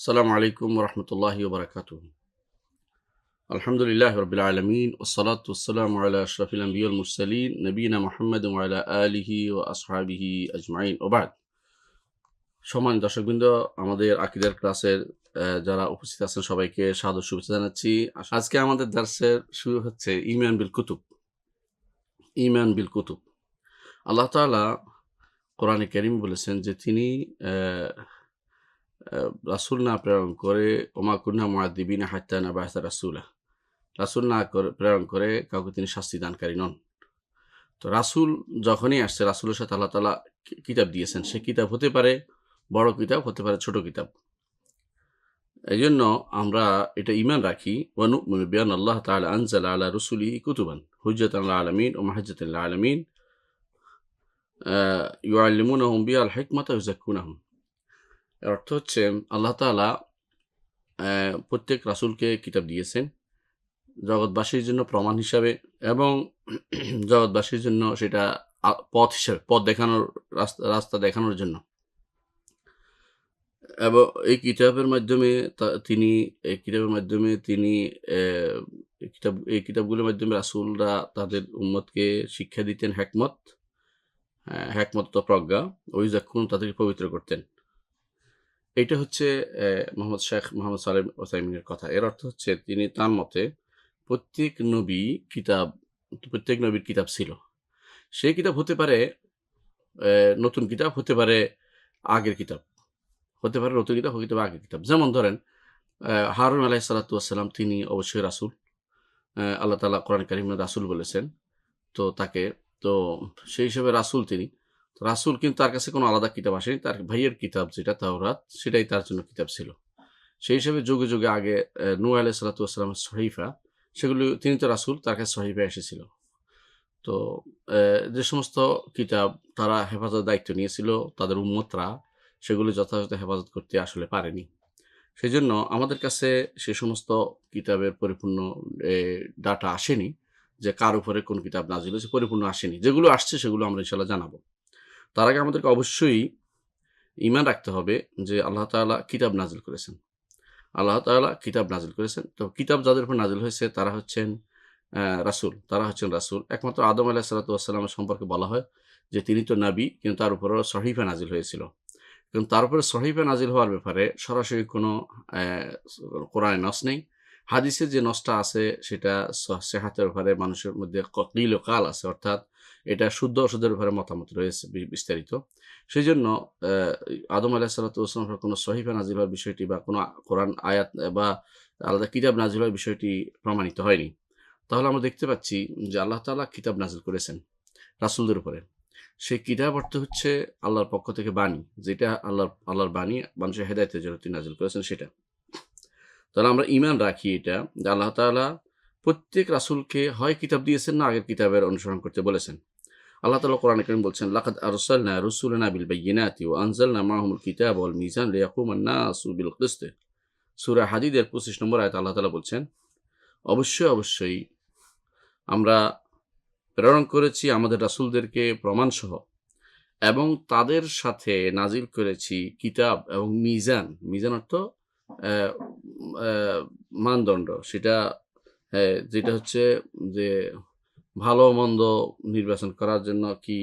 আসসালামু আলাইকুম রহমতুল্লাহি ওবরাকাতুহ। আলহামদুলিল্লাহ রবিল আলমিন ওসসালাতু ওয়াসসালামু আলা আশরাফিল আম্বিয়া ওয়াল মুরসালিন নবিয়িনা মুহাম্মাদ ওয়া আলা আলিহি ওয়া আসহাবিহি আজমাইন ওয়া বা'দ। সম্মানিত দর্শকবৃন্দ, আমাদের আকীদার ক্লাসের যারা উপস্থিত আছেন সবাইকে সাদর শুভেচ্ছা জানাচ্ছি। আজকে আমাদের দার্সের শুরু হচ্ছে ঈমান বিল কুতুব। ঈমান বিল কুতুব। আল্লাহ তাআলা কোরআনে কারীম বলেছেন যে তিনি রাসূল না প্রেরণ করে ওমা কুন্না মুআযযিবিনা হাত্তা নাবআসা রাসূলা। রাসূল না প্রেরণ করে কাউকে তিনি শাস্তি দানকারী নন। তো রাসূল যখনই আসছে, রাসূলের সাথে আল্লাহ তাআলা কিতাব দিয়েছেন। সে কিতাব হতে পারে বড় কিতাব, হতে পারে ছোট কিতাব। এইজন্য আমরা এটা ঈমান রাখি, ওয়া নু'মিনু বিআন্না আল্লাহ তাআলা আনজালা আলা রুসুলিহি কুতুবান হুজ্জাতান লিল আলামিন ওয়া মাহজ্জাতান লিল আলামিন ইউআল্লিমুনাহুম বিহাল হিকমাতা ওয়া ইউযাক্কুনাহুম। এর অর্থ হচ্ছে আল্লাহ তাআলা প্রত্যেক রাসূলকে কিতাব দিয়েছেন জগৎবাসীর জন্য প্রমাণ হিসাবে, এবং জগৎবাসীর জন্য সেটা পথ হিসাবে, পথ দেখানোর, রাস্তা দেখানোর জন্য। এবং এই কিতাবের মাধ্যমে তিনি এই কিতাবগুলোর মাধ্যমে রাসূলরা তাদের উম্মতকে শিক্ষা দিতেন হিকমত তো প্রজ্ঞা, ওই যখন তাদেরকে পবিত্র করতেন। এইটা হচ্ছে শেখ মোহাম্মদ সালেহ ওসাইমিনের কথা। এর অর্থ হচ্ছে তিনি তার মতে প্রত্যেক নবীর কিতাব ছিল। সেই কিতাব হতে পারে নতুন কিতাব, হতে পারে আগের কিতাব, হতে পারে নতুন কিতাব, হতে পারে আগের কিতাব। যেমন ধরেন হারুন আলাইহিস সালাতু ওয়াসসালাম, তিনি অবশ্যই রাসূল। আল্লাহ তাআলা কোরআন কারীমে রাসূল বলেছেন তো তাকে। তো সেই হিসেবে রাসূল তিনি। রাসূল কিন্তু তার কাছে কোনো আলাদা কিতাব আসেনি। তার ভাইয়ের কিতাব যেটা তাওরাত, সেটাই তার জন্য কিতাব ছিল। সেই হিসেবে যুগে যুগে আগে নূহ আলাইহিস সালাতু ওয়াসসালামের সহিফা, সেগুলো, তিনি তো রাসূল, তার কাছে সহিফা এসেছিল। তো যে সমস্ত কিতাব তারা হেফাজতের দায়িত্ব নিয়েছিল, তাদের উম্মতরা সেগুলো যথাযথ হেফাজত করতে আসলে পারেনি। সেজন্য আমাদের কাছে সে সমস্ত কিতাবের পরিপূর্ণ ডাটা আসেনি, যে কার উপরে কোন কিতাব নাজিল হয়েছে, পরিপূর্ণ আসেনি। যেগুলো আসছে সেগুলো আমরা ইনশাআল্লাহ জানাবো। তার আগে আমাদেরকে অবশ্যই ঈমান রাখতে হবে যে আল্লাহ তাআলা কিতাব নাজিল করেছেন। আল্লাহ তাআলা কিতাব নাজিল করেছেন। তো কিতাব যাদের উপর নাজিল হয়েছে তারা হচ্ছেন রাসূল। একমাত্র আদম আলাইহিস সালাতু ওয়াসসালামের সম্পর্কে বলা হয় যে তিনি তো নবী, কিন্তু তার উপরেও সহিফা নাজিল হয়েছিল। কিন্তু তার উপরে সহিফা নাজিল হওয়ার ব্যাপারে সরাসরি কোনো কোরআনে নস নেই। হাদিসে যে নসটা আছে সেটা সিহাতের ব্যাপারে মানুষের মধ্যে কিল ও কাল আছে, অর্থাৎ এটা শুদ্ধ অশুদ্ধের ব্যাপারে মতামত রয়েছে বিস্তারিত। সেজন্য আদম আলাইহিস সালাতু ওয়াসসালামের কোনো সহিফা নাজিল হওয়ার বিষয়টি বা কোনো কোরআন আয়াত বা আলাদা কিতাব নাজিল হওয়ার বিষয়টি প্রমাণিত হয়নি। তাহলে আমরা দেখতে পাচ্ছি যে আল্লাহ তাআলা কিতাব নাজিল করেছেন রাসূলদের উপরে। সেই কিতাব অর্থ হচ্ছে আল্লাহর পক্ষ থেকে বাণী, যেটা আল্লাহর বাণী মানুষের হেদায়েতের জন্য তিনি নাজিল করেছেন সেটা। তাহলে আমরা ঈমান রাখি এটা যে আল্লাহ তাআলা প্রত্যেক রাসূলকে হয় কিতাব দিয়েছেন, না আগের কিতাবের অনুসরণ করতে বলেছেন। আল্লাহ তাআলা কোরআনে কারীম বলছেন, লাকাদ আরসালনা রুসুলানা বিল বায়্যিনাতি ওয়া আনজালনা মাআহুমুল কিতাবা ওয়াল মিজান লিয়াকুমান নাসু বিল কিসত। সূরা হাদীদের 25 নম্বর আয়াতে আল্লাহ তাআলা বলছেন, অবশ্যই আমরা প্রেরণ করেছি আমাদের রাসূলদেরকে প্রমাণসহ, এবং তাদের সাথে নাজিল করেছি কিতাব এবং মিজান। মিজান অর্থ অ্যা অ্যা মানদণ্ড। সেটা যেটা হচ্ছে যে ভালো মন্দ নির্বাচন করার জন্য কি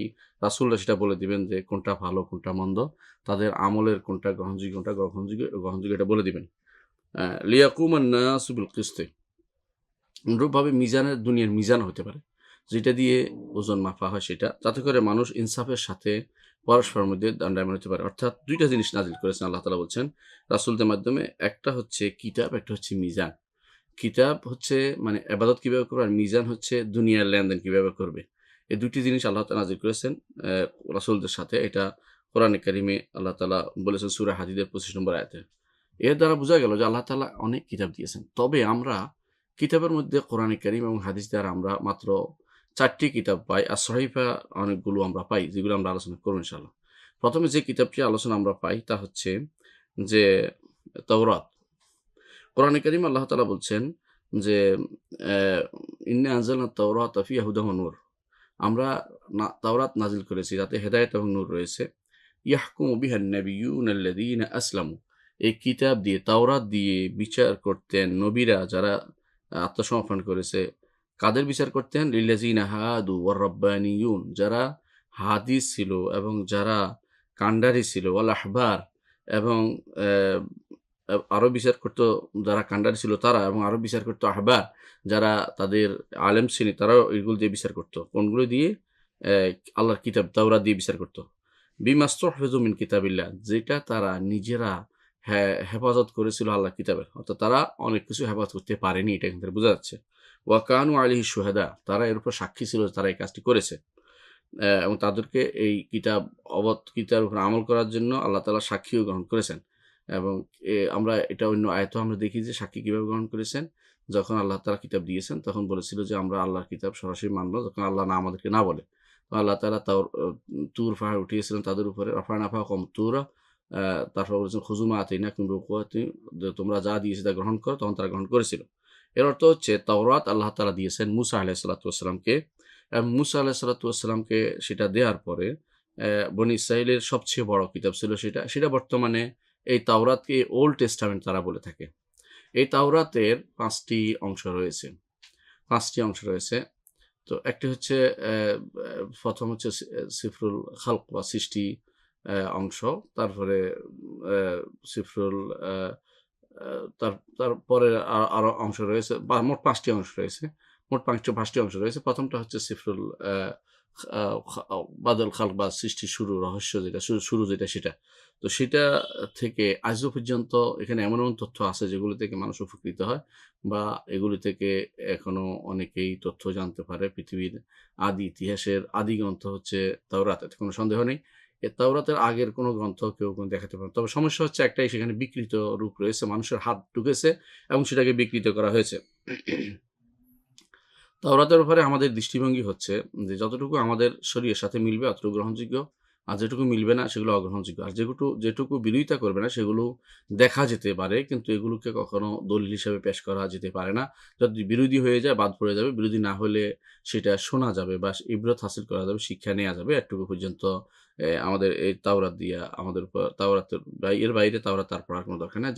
রাসূলরা সেটা বলে দিবেন যে কোনটা ভালো কোনটা মন্দ, তাদের আমলের কোনটা গ্রহণযোগ্য কোনটা গ্রহণযোগ্য এটা বলে দিবেন। লিয়াকুমান নাসু বিল কিসত। অনুরূপভাবে দুনিয়ার মিজান হতে পারে, যেটা দিয়ে ওজন মাপা হয় সেটা, যাতে করে মানুষ ইনসাফের সাথে পরস্পরের মধ্যে দণ্ডায়মান হতে পারে। অর্থাৎ দুইটা জিনিস নাজিল করেছেন আল্লাহ তাআলা বলছেন রাসূলদের মাধ্যমে। একটা হচ্ছে কিতাব, একটা হচ্ছে মিজান। কিতাব হচ্ছে মানে ইবাদত কিভাবে করবে, আর মিজান হচ্ছে দুনিয়ার লেনদেন কিভাবে করবে। এই দুটি জিনিস আল্লাহ তাআলা নাজিল করেছেন রাসূলদের সাথে। এটা কোরআনে কারীমে আল্লাহ তাআলা বলেছেন সূরা হাদীদের 25 নম্বর আয়াতে। এর দ্বারা বোঝা গেল যে আল্লাহ তাআলা অনেক কিতাব দিয়েছেন। তবে আমরা কিতাবের মধ্যে কোরআনে কারীম এবং হাদিস দ্বারা আমরা মাত্র 4টি কিতাব পাই, আর সহিফা অনেকগুলো আমরা পাই, যেগুলো আমরা আলোচনা করব ইনশাআল্লাহ। প্রথমে যে কিতাবটি আলোচনা আমরা পাই তা হচ্ছে যে তাওরাত। কোরআনে কারীমে আল্লাহ তাআলা বলছেন যে ইন্না আনজালনা তাওরাতা ফিহা হুদান ওয়া নূর। আমরা তাওরাত নাজিল করেছি, যাতে হেদায়েত এবং নূর রয়েছে। ইয়াহকুমু বিহান নাবিয়্যুনা আল্লাযীনা আসলামু। এই কিতাব দিয়ে তাওরাত দিয়ে বিচার করতেন নবীরা যারা আত্মসমর্পণ করেছে। কাদের বিচার করতেন? লিল্লাযিনা হাদু ওয়ার রাব্বানিয়ুন, যারা হাদিস ছিল এবং যারা কান্ডারি ছিল, ওয়াল আহবার, এবং আরো বিচার করত যারা কান্ডারি ছিল তারা, এবং আরো বিচার করত আহবার যারা তাদের আলেম শ্রেণী, তারাও এগুলো দিয়ে বিচার করত। কোনগুলো দিয়ে? আল্লাহর কিতাব তাওরাত দিয়ে বিচার করত। বিমাস্তুহফিযু মিন কিতাবিল্লাহ, যেটা তারা নিজেরা হেফাজত করেছিল আল্লাহর কিতাবের, অর্থাৎ তারা অনেক কিছু হেফাজত করতে পারেনি, এটা এখান থেকে বোঝা যাচ্ছে। ওয়া কানু আলাইহি শুহাদা, তারা এর উপর সাক্ষী ছিল, তারা এই কাজটি করেছে। এবং তাদেরকে এই কিতাবের উপর আমল করার জন্য আল্লাহ তাআলা সাক্ষীও গ্রহণ করেছেন। এবং আমরা এটা অন্য আয়াতেও আমরা দেখি যে সাক্ষী কিভাবে গ্রহণ করেছেন। যখন আল্লাহ তাআলা কিতাব দিয়েছেন তখন বলেছিল যে আমরা আল্লাহর কিতাব সরাসরি মানব, যখন আল্লাহ আমাদেরকে না বলে। তো আল্লাহ তাআলা তুর পাহাড় উঠিয়েছিলেন তাদের উপরে, রাফা'না ফাওকাহুম তুরা। তারপর বলেছেন খুযু মা আতাইনাকুম বিকুওয়াতিন, যে তোমরা যা দিয়েছি তা গ্রহণ করো, তখন তারা গ্রহণ করেছিল। এর অর্থ হচ্ছে তাওরাত আল্লাহ তাআলা দিয়েছেন মুসা আলাইহিস সালাতু ওয়াস সালামকে। মুসা আলাইহিস সালাতু ওয়াস সালামকে সেটা দেওয়ার পরে বনী ইসরাইলের সবচেয়ে বড় কিতাব ছিল সেটা। সেটা বর্তমানে এই তাওরাতকে ওল্ড টেস্টামেন্ট তারা বলে থাকে। এই তাওরাতের ৫ টি অংশ রয়েছে। ৫ টি অংশ রয়েছে। তো একটি হচ্ছে অ্যা অ্যা ১ম হচ্ছে সিফরুল খালক বা সৃষ্টি অংশ। তারপরে অ্যা সিফরুল অ্যা আ তারপরে আরো অংশ রয়েছে, বা মোট ৫ টি অংশ রয়েছে। মোট ৫ টি অংশ রয়েছে। ১ম টা হচ্ছে সিফরুল আ আ বাদল খালক বা সৃষ্টির শুরু, রহস্য যেটা, শুরু যেটা সেটা। তো সেটা থেকে আজও পর্যন্ত এখানে এমন তথ্য আছে যেগুলো থেকে মানুষ উপকৃত হয়, বা এগুলি থেকে এখনো অনেকেই তথ্য জানতে পারে। পৃথিবীর আদি ইতিহাসের আদি গ্রন্থ হচ্ছে তাওরাত, এতে কোনো সন্দেহ নেই। তাওরাতের আগের কোনো গ্রন্থ কেউ দেখাতে পারে। তবে সমস্যা হচ্ছে একটাই, সেখানে বিকৃত রূপ রয়েছে। মানুষের হাত ঢুকেছে এবং সেটাকে বিকৃত করা হয়েছে। তাওরাতের ব্যাপারে আমাদের দৃষ্টিভঙ্গি হচ্ছে যে যতটুকু আমাদের শরীয়তের সাথে মিলবে অতটুকু গ্রহণযোগ্য, আর যেটুকু মিলবে না সেগুলো অগ্রহণযোগ্য। আর যেটুকু বিরোধিতা করবে না সেগুলো দেখা যেতে পারে, কিন্তু এগুলোকে কখনো দলিল হিসেবে পেশ করা যেতে পারে না। যদি বিরোধী হয়ে যায় বাদ পড়ে যাবে, বিরোধী না হলে সেটা শোনা যাবে বা ইবরত হাসিল করা যাবে, শিক্ষা নেয়া যাবে। এটুকু পর্যন্ত আমাদের এই তাওরাত দিয়া আমাদের উপর তাওরাতের এর বাইরে তাওরাত আর পড়ার কোনো দরকার নাই।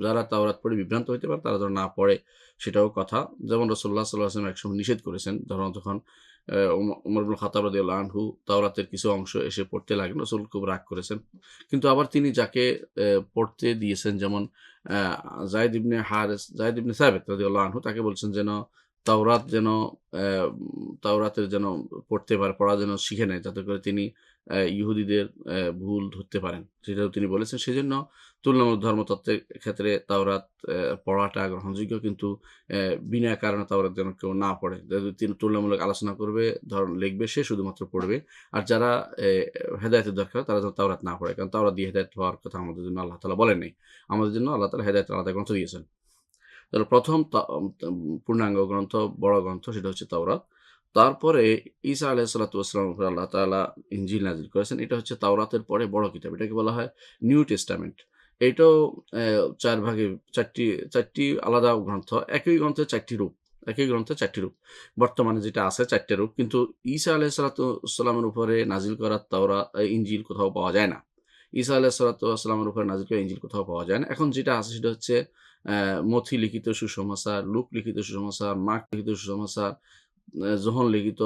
যারা তাওরাত পড়ে বিভ্রান্ত হইতে পারে তারা যেন না পড়ে, সেটাও কথা। যেমন রাসূলুল্লাহ সাল্লাল্লাহু আলাইহি ওয়াসাল্লাম একসময় নিষেধ করেছেন। যখন ওমর ইবনুল খাত্তাব রাদিয়াল্লাহু আনহু তাওরাতের কিছু অংশ এসে পড়তে লাগলেন, রাসূল খুব রাগ করেছেন। কিন্তু আবার তিনি যাকে পড়তে দিয়েছেন, যেমন আ যায়েদ ইবনে সাবিত রাদিয়াল্লাহু আনহু, তাকে বলছেন যেন তাওরাত যেন তাওরাতের যেন পড়া যেন শিখে নেয়, যাতে করে তিনি ইহুদিদের ভুল ধরতে পারেন। সেটাও তিনি বলেছেন। সেজন্য তুলনামূলক ধর্মতত্ত্বের ক্ষেত্রে তাওরাত পড়াটা গ্রহণযোগ্য, কিন্তু বিনা কারণে তাওরাত যেন কেউ না পড়ে। যদি তিনি তুলনামূলক আলোচনা করবে, লিখবে, সে শুধুমাত্র পড়বে। আর যারা হেদায়েতের দরকার তারা যেন তাওরাত না পড়ে। কারণ তাওরাত দিয়ে হেদায়েত হওয়ার কথা আমাদের জন্য আল্লাহ তাআলা বলেন নাই। আমাদের জন্য আল্লাহ তাআলা হেদায়েতের আলাদা গ্রন্থ দিয়েছেন। তাহলে ১ম পূর্ণাঙ্গ গ্রন্থ, বড় গ্রন্থ সেটা হচ্ছে তাওরাত। তারপরে ঈসা আলাইহিস সালাতু ওয়াস সালামের উপর আল্লাহ তাআলা ইনজিল নাযিল করেছেন। এটা হচ্ছে তাওরাতের পরে বড় কিতাব। এটাকে বলা হয় নিউ টেস্টামেন্ট। এটাও ৪ ভাগে ৪টি আলাদা গ্রন্থ। একই গ্রন্থের ৪টি রূপ। একই গ্রন্থের ৪টি রূপ। বর্তমানে যেটা আছে ৪ টে রূপ। কিন্তু ঈসা আলাইহিস সালাতু ওয়াস সালামের উপরে নাযিল করা ইনজিল কোথাও পাওয়া যায় না। ঈসা আলাইহিস সালাতু ওয়াস সালামের উপরে নাযিল করা ইনজিল কোথাও পাওয়া যায় না। এখন যেটা আছে সেটা হচ্ছে মথি লিখিত সুসমাচার, লুক লিখিত সুসমাচার, মার্ক লিখিত সুসমাচার, যোহন লিখিত,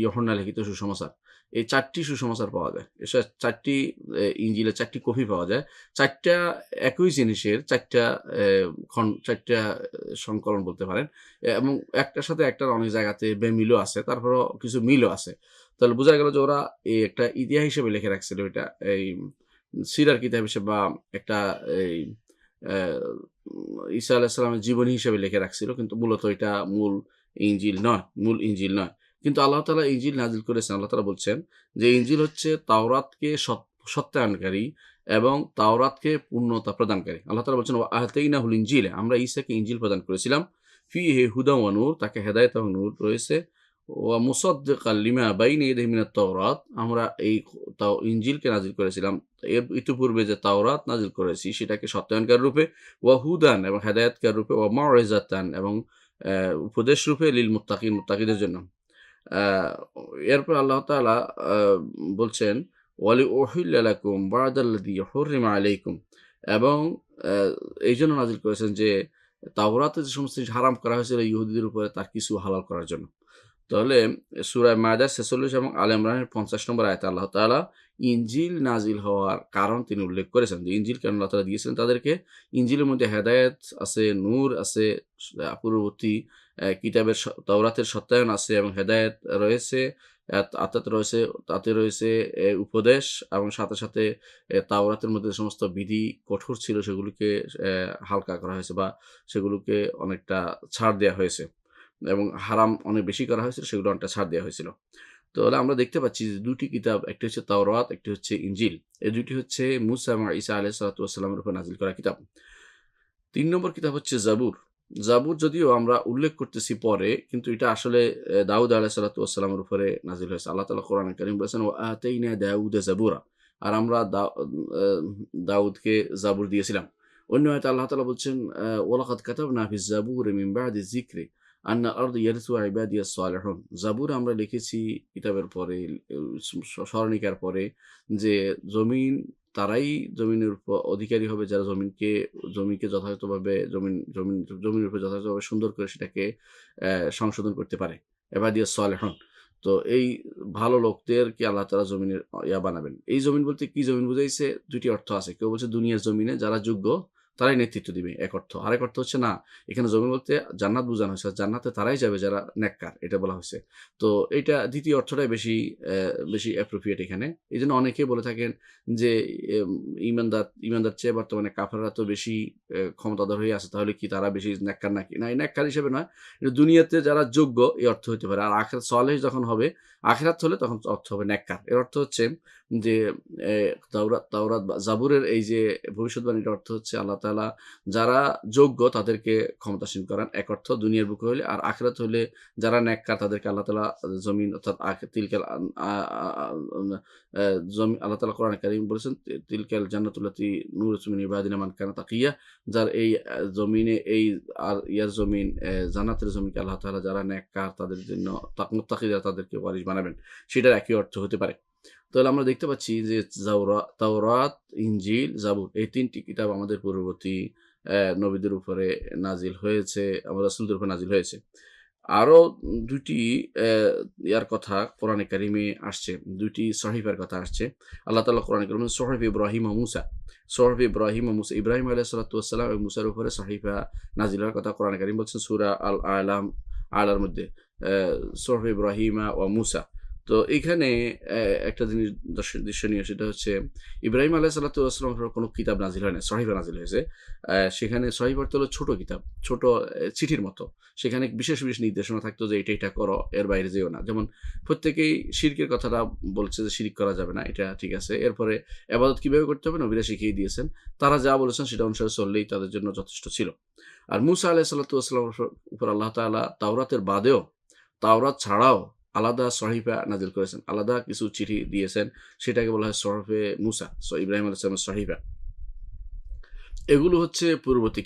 ইউহান্না লিখিত সুসমাচার। এই ৪ টি সুসমাচার পাওয়া যায়। ৪ টি ইনজিলের ৪ টি কপি পাওয়া যায়। ৪ টা একই জিনিসের ৪ টা ৪ টা সংকলন বলতে পারেন। এবং একটার সাথে একটার অনেক জায়গাতে বেমিলও আছে। তারপরেও কিছু মিলও আছে। তাহলে বোঝা গেল যে ওরা একটা ইতিহাস হিসেবে লিখে রাখছিল এটা। এই সিরার কিতাব হিসেবে, বা একটা এই অ্যা ঈসা আলাইহিস সালামের জীবনী হিসেবে লিখে রাখছিল। কিন্তু মূলত এটা মূল ইনজিল নয়। কিন্তু আল্লাহ তাআলা ইনজিল নাযিল করেছেন। আল্লাহ তাআলা বলছেন যে ইনজিল হচ্ছে তাওরাতকে সত্যায়নকারী এবং তাওরাতকে পূর্ণতা প্রদানকারী। আল্লাহ তাআলা বলছেন ওয়া আতাইনাহুল ইনজিল, আমরা ঈসাকে ইনজিল প্রদান করেছিলাম। ফিহি হুদাও ওয়া নূর, তাকে হেদায়েত এবং নূর রয়েছে। ওয়া মুসাদ্দিকাল লিমা বাইনা ইয়াদাইহি মিনাত তাওরাত, আমরা এই ইনজিলকে নাযিল করেছিলাম এর ইতিপূর্বে যে তাওরাত নাযিল করেছি সেটাকে সত্যায়নকারী রূপে, ওয়া হুদান এবং হেদায়েতকার রূপে, ওয়া মাউইজাতান এবং উপদেশ রূপে লিল মুত্তাকিন, মুত্তাকিদের জন্য। আ এরপর আল্লাহ তাআলা আ বলছেন ওয়ালি উহিল্লা লাকুম বা'দাল্লাযী হুররিমা আলাইকুম, এবং এই জন্য নাজিল করেছেন যে তাওরাতে যে সমস্ত জিনিস হারাম করা হয়েছিল ইহুদিদের উপরে তার কিছু হালাল করার জন্য। তাহলে সূরা মায়দার ৪৬ এবং আলে ইমরানের ৫০ নম্বর আয়াতে আল্লাহ তাআলা ইনজিল নাজিল হওয়ার কারণ তিনি উল্লেখ করেছেন। যে ইনজিল কেন আল্লাহ তাআলা দিয়েছিলেন তাদেরকে। ইনজিলের মধ্যে হেদায়েত আছে, নূর আছে, পূর্ববর্তী কিতাবের তাওরাতের সত্যায়ন আছে এবং হেদায়েত রয়েছে। তাতে রয়েছে উপদেশ এবং সাথে, সাথে তাওরাতের মধ্যে যে সমস্ত বিধি কঠোর ছিল সেগুলোকে হালকা করা হয়েছে বা সেগুলোকে অনেকটা ছাড় দেয়া হয়েছে। এবং হারাম অনেক বেশি করা হয়েছিল, সেগুলো অনেকটা ছাড় দেওয়া হয়েছিল। তাহলে আমরা দেখতে পাচ্ছি যে ২ টি কিতাব, একটি হচ্ছে তাওরাত, একটি হচ্ছে ইনজিল। এই ২ টি হচ্ছে মুসা এবং ঈসা আলাইহিস সালাতু ওয়াস সালামের উপর নাজিল করা কিতাব। ৩ নম্বর কিতাব হচ্ছে জাবুর। জাবুর যদিও আমরা উল্লেখ করতেছি পরে, কিন্তু এটা আসলে দাউদ আলাইহিস সালাতু ওয়াস সালামের উপরে নাজিল হয়েছে। আল্লাহ তাআলা কোরআনে কারীম বলেছেন, ওয়া আতাইনা দাউদা জাবুরা। আর আমরা দাউদকে জাবুর দিয়েছিলাম। অন্য আয়াতে আল্লাহ তাআলা বলছেন, ওয়ালাকাদ কাতাবনা ফিজ জাবুরি মিন বা'দি যিকরি আন্না আরদ ইয়ারিসুহা ইবাদিয়াস সালিহুন। জাবুর আমরা লিখেছি কিতাবের পরে, স্মরণিকার পরে, যে জমিন তারাই জমিনের অধিকারী হবে যারা জমিকে যথাযথভাবে জমিনের উপর যথাযথভাবে সুন্দর করে সেটাকে সংশোধন করতে পারে। ইবাদিয়াস সালিহুন। তো এই ভালো লোকদেরকে আল্লাহ তাআলা জমিনের বানাবেন। এই জমিন বলতে কি জমিন বুঝাইছে? ২ টি অর্থ আছে। কেউ বলছে দুনিয়ার জমিনে যারা যোগ্য তারাই নেতৃত্ব দিবে, এক অর্থ। আরেক অর্থ হচ্ছে না, এখানে জমিন বলতে জান্নাত বোঝানো হয়েছে। জান্নাতে তারাই যাবে যারা নেককার, এটা বলা হয়েছে। তো এইটা দ্বিতীয় অর্থটাই বেশি অ্যাপ্রোপ্রিয়েট এখানে। এইজন্য অনেকেই বলে থাকেন যে ঈমানদার চেয়ে বর্তমানে কাফেররা তো বেশি ক্ষমতাধর হয়ে আছে। তাহলে কি তারা বেশি নেককার নাকি? না, এই নেককার হিসেবে নয়। দুনিয়াতে যারা যোগ্য এই অর্থ হইতে পারে। আর আখিরাত সালেহ যখন হবে, আখিরাত হলে তখন অর্থ হবে নেককার। এর অর্থ হচ্ছে যে তাওরাত বা জাবুরের এই যে ভবিষ্যৎবাণীর অর্থ হচ্ছে আল্লাহ তাআলা যারা যোগ্য তাদেরকে ক্ষমতাসীন করান, এক অর্থ দুনিয়ার বুকে হইলে। আর আখিরাত হইলে যারা নেককার তাদেরকে আল্লাহ তাআলা জমিন অর্থাৎ তিলকাল জমি আল্লাহ তাআলা কোরআনে কারীম বলেছেন, তিলকাল জান্নাতুল্লাতী নুরিসু মিন ইবাদিনা মান কানা তাকিয়া। যার এই জমিনে এই আর ইয়ার জমিন জান্নাতের জমিকে আল্লাহ তাআলা যারা নেককার তাদের জন্য মুত্তাকি যারা তাদেরকে ওয়ারিস বানাবেন। সেটার একই অর্থ হতে পারে। তাহলে আমরা দেখতে পাচ্ছি যে তাওরাত, ইনজিল, জাবুর এই ৩ টি কিতাব আমাদের পূর্ববর্তী নবীদের উপরে নাজিল হয়েছে, রাসূলদের উপর নাজিল হয়েছে। আরো ২ টি ইয়ার কথা কোরআনে কারিমে আসছে। ২ টি সহিফার কথা আসছে। আল্লাহ তাআলা কোরআনে কারিমে সুহুফ ইব্রাহিম ও মুসা, সুহুফ ইব্রাহিম ও মুসা, ইব্রাহিম আলাইহিস সালাতু ওয়াস সালাম এবং মুসার উপরে সহিফা নাজিল হওয়ার কথা কোরআনে কারিম বলছেন সূরা আলার মধ্যে, সুহুফ ইব্রাহিমা ওয়া মুসা। তো এইখানে একটা জিনিস দর্শনীয়, সেটা হচ্ছে ইব্রাহিম আলাইহিস সালাতু ওয়াস সালামের উপর কোনো কিতাব নাজিল হয় নাই, সহিফা নাজিল হয়েছে। সেখানে সহিফা অর্থ হলো ছোট কিতাব, ছোট চিঠির মতো। সেখানে বিশেষ নির্দেশনা থাকতো যে এটা করো, এর বাইরে যেও না। যেমন প্রত্যেকেই শিরকের কথাটা বলছে যে শিরক করা যাবে না, এটা ঠিক আছে। এরপরে ইবাদত কিভাবে করতে হবে নবীরা শিখিয়ে দিয়েছেন। তারা যা বলেছেন সেটা অনুসারে চললেই তাদের জন্য যথেষ্ট ছিল। আর মুসা আলাইহিস সালাতু ওয়াস সালামের উপর আল্লাহ তাআলা তাওরাতের বাদেও, তাওরাত ছাড়াও আলাদা সহিফা নাজিল করেছেন, আলাদা কিছু চিঠি দিয়েছেন। সেটাকে বলা হয় সুহুফে মুসা, ইব্রাহিম আলাইহিস সালামের সহিফা। এগুলো হচ্ছে পূর্ববর্তী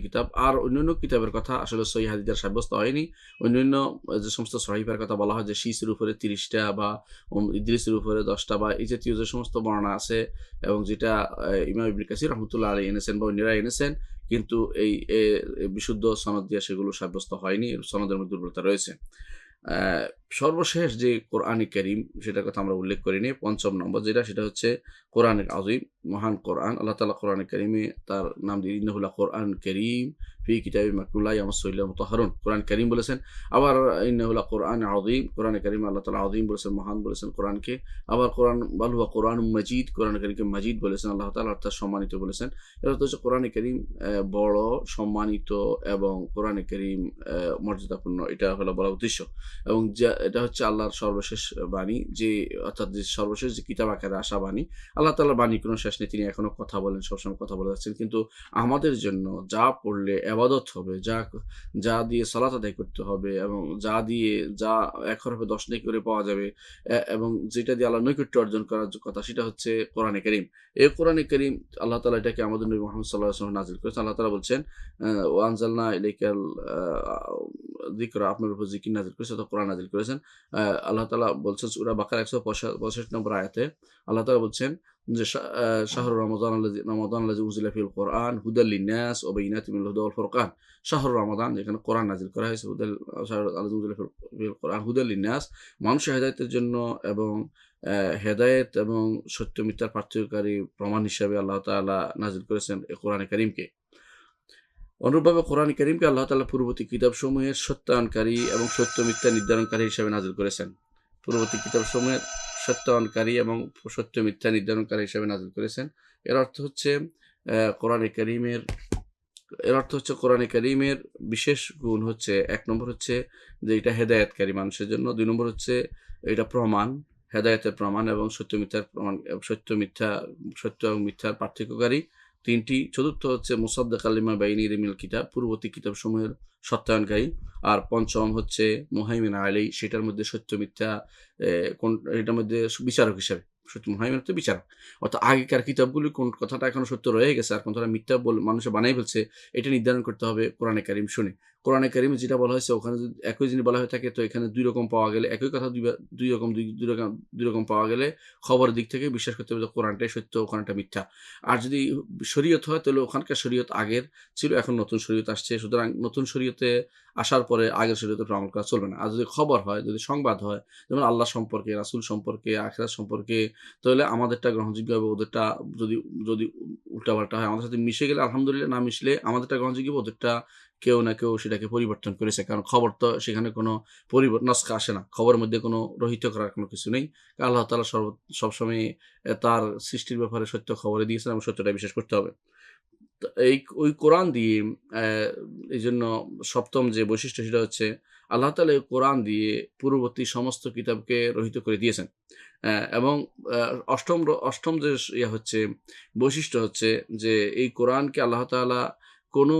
কিতাব। আর অন্যান্য কিতাবের কথা আসলে সহিহ হাদিস দ্বারা সাব্যস্ত হয়নি। অন্যান্য যে সমস্ত সহিফার কথা বলা হয় যে শীসের উপরে ৩০টা বা ইদ্রিসের উপরে ১০টা বা এই জাতীয় যে সমস্ত বর্ণনা আছে, এবং যেটা ইমাম ইবনে কাসির রাহমাতুল্লাহ আলাইহি এনেছেন বা অন্যরা এনেছেন, কিন্তু এই বিশুদ্ধ সনদ দিয়ে সেগুলো সাব্যস্ত হয়নি। সনদের মধ্যে দুর্বলতা রয়েছে। সর্বশেষ যে কোরআনে কারীম, সেটার কথা আমরা উল্লেখ করিনি, ৫ম নম্বর যেটা, সেটা হচ্ছে কোরআনে আযীম, মহান কোরআন। আল্লাহ তাআলা কোরআনে কারীমে তার নাম দিয়ে ইন্নাহু লাকুরআন কারীম ফি কিতাবিম মাকনুন লা ইয়ামাসসুহু ইল্লা মুতাহহারুন, কোরআন কারীম বলেছেন। আবার ইন্নাহু লাকুরআন আযীম, কোরআনে কারীমে আল্লাহ তাআলা আযীম বলেছেন, মহান বলেছেন কোরআনকে। আবার বাল হুয়া কোরআনুম মাজিদ, কোরআনে কারীমকে মাজিদ বলেছেন আল্লাহ তাআলা, অর্থাৎ সম্মানিত বলেছেন। এর অর্থ হচ্ছে কোরআনে কারীম বড়, সম্মানিত এবং কোরআনে কারীম মর্যাদাপূর্ণ, এটা হলো বলার উদ্দেশ্য। এবং এটা হচ্ছে আল্লাহর সর্বশেষ বাণী, যে অর্থাৎ যে সর্বশেষ যে কিতাব আকারে আসা বাণী। আল্লাহ তাআলার বাণীর কোনো শেষ নেই, তিনি এখনো কথা বলেন, সবসময় কথা বলে যাচ্ছেন। কিন্তু আমাদের জন্য যা পড়লে ইবাদত হবে, যা দিয়ে সালাত আদায় করতে হবে, এবং যা এক হরফে ১০ নেকি করে পাওয়া যাবে, এবং যেটা দিয়ে আল্লাহর নৈকট্য অর্জন করার কথা, সেটা হচ্ছে কোরআনে কারীম। এই কোরআনে কারীম আল্লাহ তাআলা এটাকে আমাদের নবী মুহাম্মদ সাল্লাল্লাহু আলাইহি ওয়াসাল্লাম নাযিল করেছেন। আল্লাহ তাআলা বলছেন, ওয়া আনজালনা ইলাইকাল যিকরা, আপনার উপর জিকির নাযিল করেছেন অর্থাৎ কোরআন নাযিল করেছেন। আল্লাহ তাআলা বলছেন সূরা বাকারা ১৬৫ নম্বর আয়াতে আল্লাহ তাআলা বলছেন যে শাহরু রমাদান আল্লাযী উনজিলা ফিহিল কোরআন হুদাল লিন-নাস ওয়া বাইয়িনাতিন মিনাল হুদা ওয়াল ফুরকান। শাহরু রমাদান, যেখানে কোরআন নাযিল করা হয়েছে, শাহরু আল্লাযী উনজিলা ফিহিল কোরআন হুদাল লিন-নাস, মানুষের হেদায়েতের জন্য এবং হেদায়েত এবং সত্য মিথ্যার পার্থক্যকারী প্রমাণ হিসাবে আল্লাহ তাআলা নাযিল করেছেন এই কোরআনে কারীমকে। অনুরূপভাবে কোরআন কারীমকে আল্লাহ তাআলা পূর্ববর্তী কিতাবসমূহের সত্যায়নকারী এবং সত্য মিথ্যা নির্ধারণকারী হিসেবে নাযিল করেছেন। পূর্ববর্তী কিতাবসমূহের সত্যায়নকারী এবং সত্য মিথ্যা নির্ধারণকারী হিসেবে নাযিল করেছেন। এর অর্থ হচ্ছে কোরআনে কারীমের বিশেষ গুণ হচ্ছে, ১ নম্বর হচ্ছে যে এটা হেদায়েতকারী মানুষের জন্য, ২ নম্বর হচ্ছে এটা প্রমাণ, হেদায়েতের প্রমাণ এবং সত্য এবং মিথ্যার পার্থক্যকারী ৩টি। চতুর্থ হচ্ছে মুসাদ্দিকাল লিমা বাইনা ইয়াদাইহি মিনাল কিতাব, পূর্ববর্তী কিতাবসমূহের সত্যায়নকারী। আর পঞ্চম হচ্ছে মুহাইমিন আলাইহি, সেটার মধ্যে সত্য মিথ্যা এটার মধ্যে বিচারক হিসাবে। মুহাইমিন হচ্ছে বিচারক, অর্থাৎ আগেকার কিতাবগুলি কোন কথাটা এখনো সত্য রয়ে গেছে আর কোনটা মিথ্যা মানুষে বানাই ফেলছে, এটা নির্ধারণ করতে হবে কোরআনে কারীম শুনে। কোরআনে কারীমে যেটা বলা হয়েছে ওখানে যদি একই জিনিস বলা হয়ে থাকে, তো এখানে ২ রকম পাওয়া গেলে, একই কথা দুই রকম পাওয়া গেলে খবরের দিক থেকে বিশ্বাস করতে হবে যে কোরআনটাই সত্য, ওখানটা মিথ্যা। আর যদি শরীয়ত হয় তাহলে ওখানকার শরীয়ত আগের ছিল, এখন নতুন শরীয়ত আসছে, সুতরাং নতুন শরীয়তে আসার পরে আগের শরীয়তের আমল করা চলবে না। আর যদি খবর হয়, যদি সংবাদ হয়, যেমন আল্লাহ সম্পর্কে, রাসূল সম্পর্কে, আখিরাত সম্পর্কে, তাহলে আমাদেরটা গ্রহণযোগ্য হবে, ওদেরটা যদি যদি উল্টাপাল্টা হয় আমাদের সাথে মিশে গেলে আলহামদুলিল্লাহ, না মিশলে আমাদেরটা গ্রহণযোগ্য হবে, ওদেরটা কেউ না কেউ সেটাকে পরিবর্তন করেছে। কারণ খবর তো সেখানে কোনো নস্খা আসে না, খবরের মধ্যে কোনো রহিত করার কোনো কিছু নেই। আল্লাহ তাআলা সবসময় তার সৃষ্টির ব্যাপারে সত্য খবরই দিয়েছেন এবং সত্যটা বিশ্বাস করতে হবে। তো ওই কোরআন দিয়ে এইজন্য ৭ম যে বৈশিষ্ট্য সেটা হচ্ছে আল্লাহ তাআলা এই কোরআন দিয়ে পূর্ববর্তী সমস্ত কিতাবকে রহিত করে দিয়েছেন। এবং আ ৮ম যে হচ্ছে বৈশিষ্ট্য হচ্ছে যে এই কোরআনকে আল্লাহ তাআলা কোনো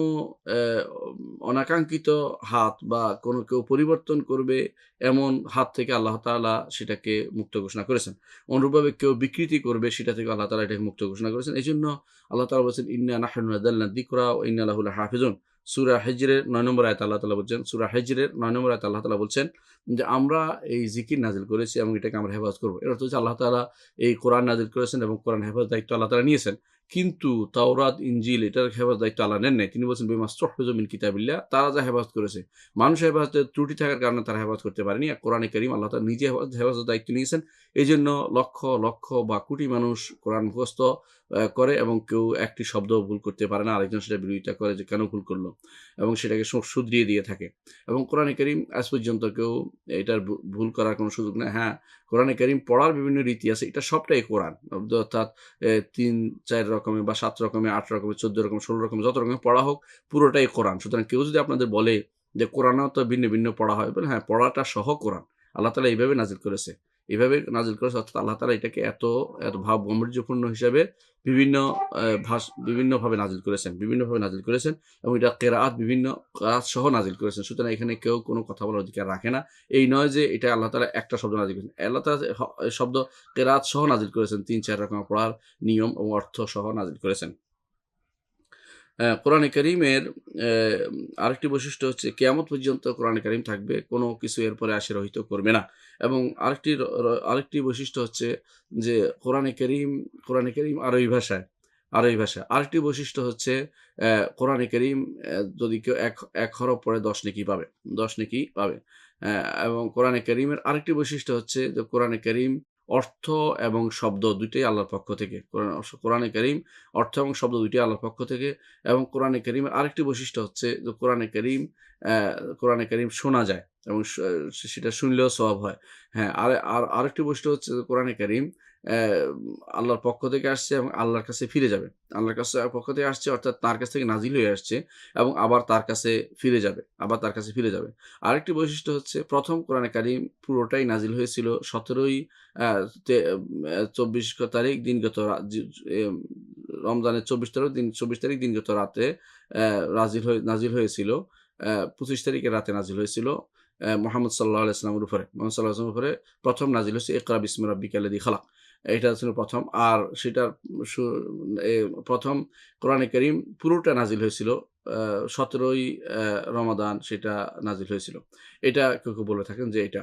অনাকাঙ্ক্ষিত হাত বা কোনো কেউ পরিবর্তন করবে এমন হাত থেকে আল্লাহ তাআলা সেটাকে মুক্ত ঘোষণা করেছেন। অনুরূপভাবে কেউ বিকৃতি করবে সেটা থেকে আল্লাহ তাআলা এটাকে মুক্ত ঘোষণা করেছেন। এজন্য আল্লাহ তাআলা বলছেন, ইন্না নাহনু নাযালনা যিকরা ওয়া ইন্না লাহু লাহাফিজুন। সূরা হিজরের ৯ নম্বর আয়াতে আল্লাহ তাআলা বলছেন, সূরা হিজরের ৯ নম্বর আয়াতে আল্লাহ তাআলা বলছেন যে আমরা এই জিকির নাযিল করেছি এবং এটাকে আমরা হেফাজত করব। এর অর্থ হচ্ছে আল্লাহ তাআলা এই কোরআন নাযিল করেছেন এবং কোরআন হেফাজতের দায়িত্ব আল্লাহ তাআলা নিয়েছেন। কিন্তু তাওরাত, ইনজিল এটার হেফাজতের দায়িত্ব আল্লাহ নেন নাই। তিনি বলছেন বিমাস্তুহফিজু মিন কিতাবিল্লাহ, তারা যা হেফাজত করেছে। মানুষের হেফাজতের ত্রুটি থাকার কারণে তারা হেফাজত করতে পারেনি। আর কোরআনে কারীম আল্লাহ তাআলা নিজে হেফাজতের দায়িত্ব নিয়েছেন। এজন্য লক্ষ লক্ষ বা কোটি মানুষ কোরআন মুখস্থ করে এবং কেউ একটি শব্দ ভুল করতে পারে না। আরেকজন সেটা বিরোধিতা করে যে কেন ভুল করলো এবং সেটাকে শুধরিয়ে দিয়ে থাকে। এবং কোরআনে কারীম আজ পর্যন্ত কেউ এটার ভুল করার কোনো সুযোগ নেই। হ্যাঁ, কোরআনে কারীম পড়ার বিভিন্ন রীতি আছে। এটা সবটাই কোরআন। অর্থাৎ ৩-৪ রকমের বা ৭ রকমের, ৮ রকমের, ১৪ রকমের, ১৬ রকমের, যত রকমের পড়া হোক, পুরোটাই কোরআন। সুতরাং কেউ যদি আপনাদের বলে যে কোরআনেও তো ভিন্ন ভিন্ন পড়া হয়, বলে হ্যাঁ, পড়াটা সহ কোরআন। আল্লাহ তাআলা এইভাবে নাযিল করেছে। এভাবে নাযিল করেছে, অর্থাৎ আল্লাহ তাআলা এটাকে এত ভাব গাম্ভীর্যপূর্ণ হিসাবে বিভিন্ন বিভিন্নভাবে নাযিল করেছেন এবং এটা বিভিন্ন কেরাত সহ নাযিল করেছেন। সুতরাং এখানে কেউ কোনো কথা বলার অধিকার রাখে না। এই নয় যে এটা আল্লাহ তাআলা একটা শব্দ নাযিল করেছেন। আল্লাহ তাআলা শব্দ কেরাত সহ নাযিল করেছেন। ৩-৪ রকমের পড়ার নিয়ম এবং অর্থ সহ নাযিল করেছেন। কোরআনে কারীমের আরেকটি বৈশিষ্ট্য হচ্ছে কিয়ামত পর্যন্ত কোরআনে কারীম থাকবে। কোনো কিছু এরপরে আসে রহিত করবে না। এবং আরেকটি বৈশিষ্ট্য হচ্ছে যে কোরআনে কারীম আরবি ভাষায়। আরেকটি বৈশিষ্ট্য হচ্ছে কোরআনে কারীম যদি কেউ এক হরফ পড়ে ১০ নেকি পাবে। ১০ নেকি পাবে। এবং কোরআনে কারীমের আরেকটি বৈশিষ্ট্য হচ্ছে যে কোরআনে কারীম অর্থ এবং শব্দ ২ টাই আল্লাহর পক্ষ থেকে। কোরআনে কারীম অর্থ এবং শব্দ ২ টাই আল্লাহর পক্ষ থেকে। এবং কোরআনে কারীমের আরেকটি বৈশিষ্ট্য হচ্ছে যে কোরআনে কারীম শোনা যায় এবং সেটা শুনলেও সওয়াব হয়। হ্যাঁ, আরেকটি বৈশিষ্ট্য হচ্ছে যে কোরআনে কারীম অ্যা আল্লাহর পক্ষ থেকে আসছে এবং আল্লাহর কাছে ফিরে যাবে। আল্লাহর পক্ষ থেকে আসছে, অর্থাৎ তার কাছ থেকে নাজিল হয়ে আসছে এবং আবার তার কাছে ফিরে যাবে। আরেকটি বৈশিষ্ট্য হচ্ছে ১ম কোরআনে কারীম পুরোটাই নাজিল হয়েছিল ১৭ই আ তে ২৪ তারিখ দিনগত রমজানের ২৪ তারিখ দিনগত রাতে নাজিল হয়েছিল। ২৫ তারিখের রাতে নাজিল হয়েছিল মুহাম্মদ সাল্লাল্লাহু আলাইহি ওয়াসাল্লামের উপরে। মুহাম্মদ সাল্লাল্লাহু আলাইহি ওয়াসাল্লামের উপরে ১ম নাজিল হয়েছে ইকরা বিসমি রাব্বিকাল্লাযী খালাক। এটা ছিল ১ম। আর সেটার সু এ ১ম কোরআনে কারীম পুরোটা নাজিল হয়েছিল 17ই রমাদান সেটা নাজিল হয়েছিল। এটা কেউ বলে থাকেন যে এটা।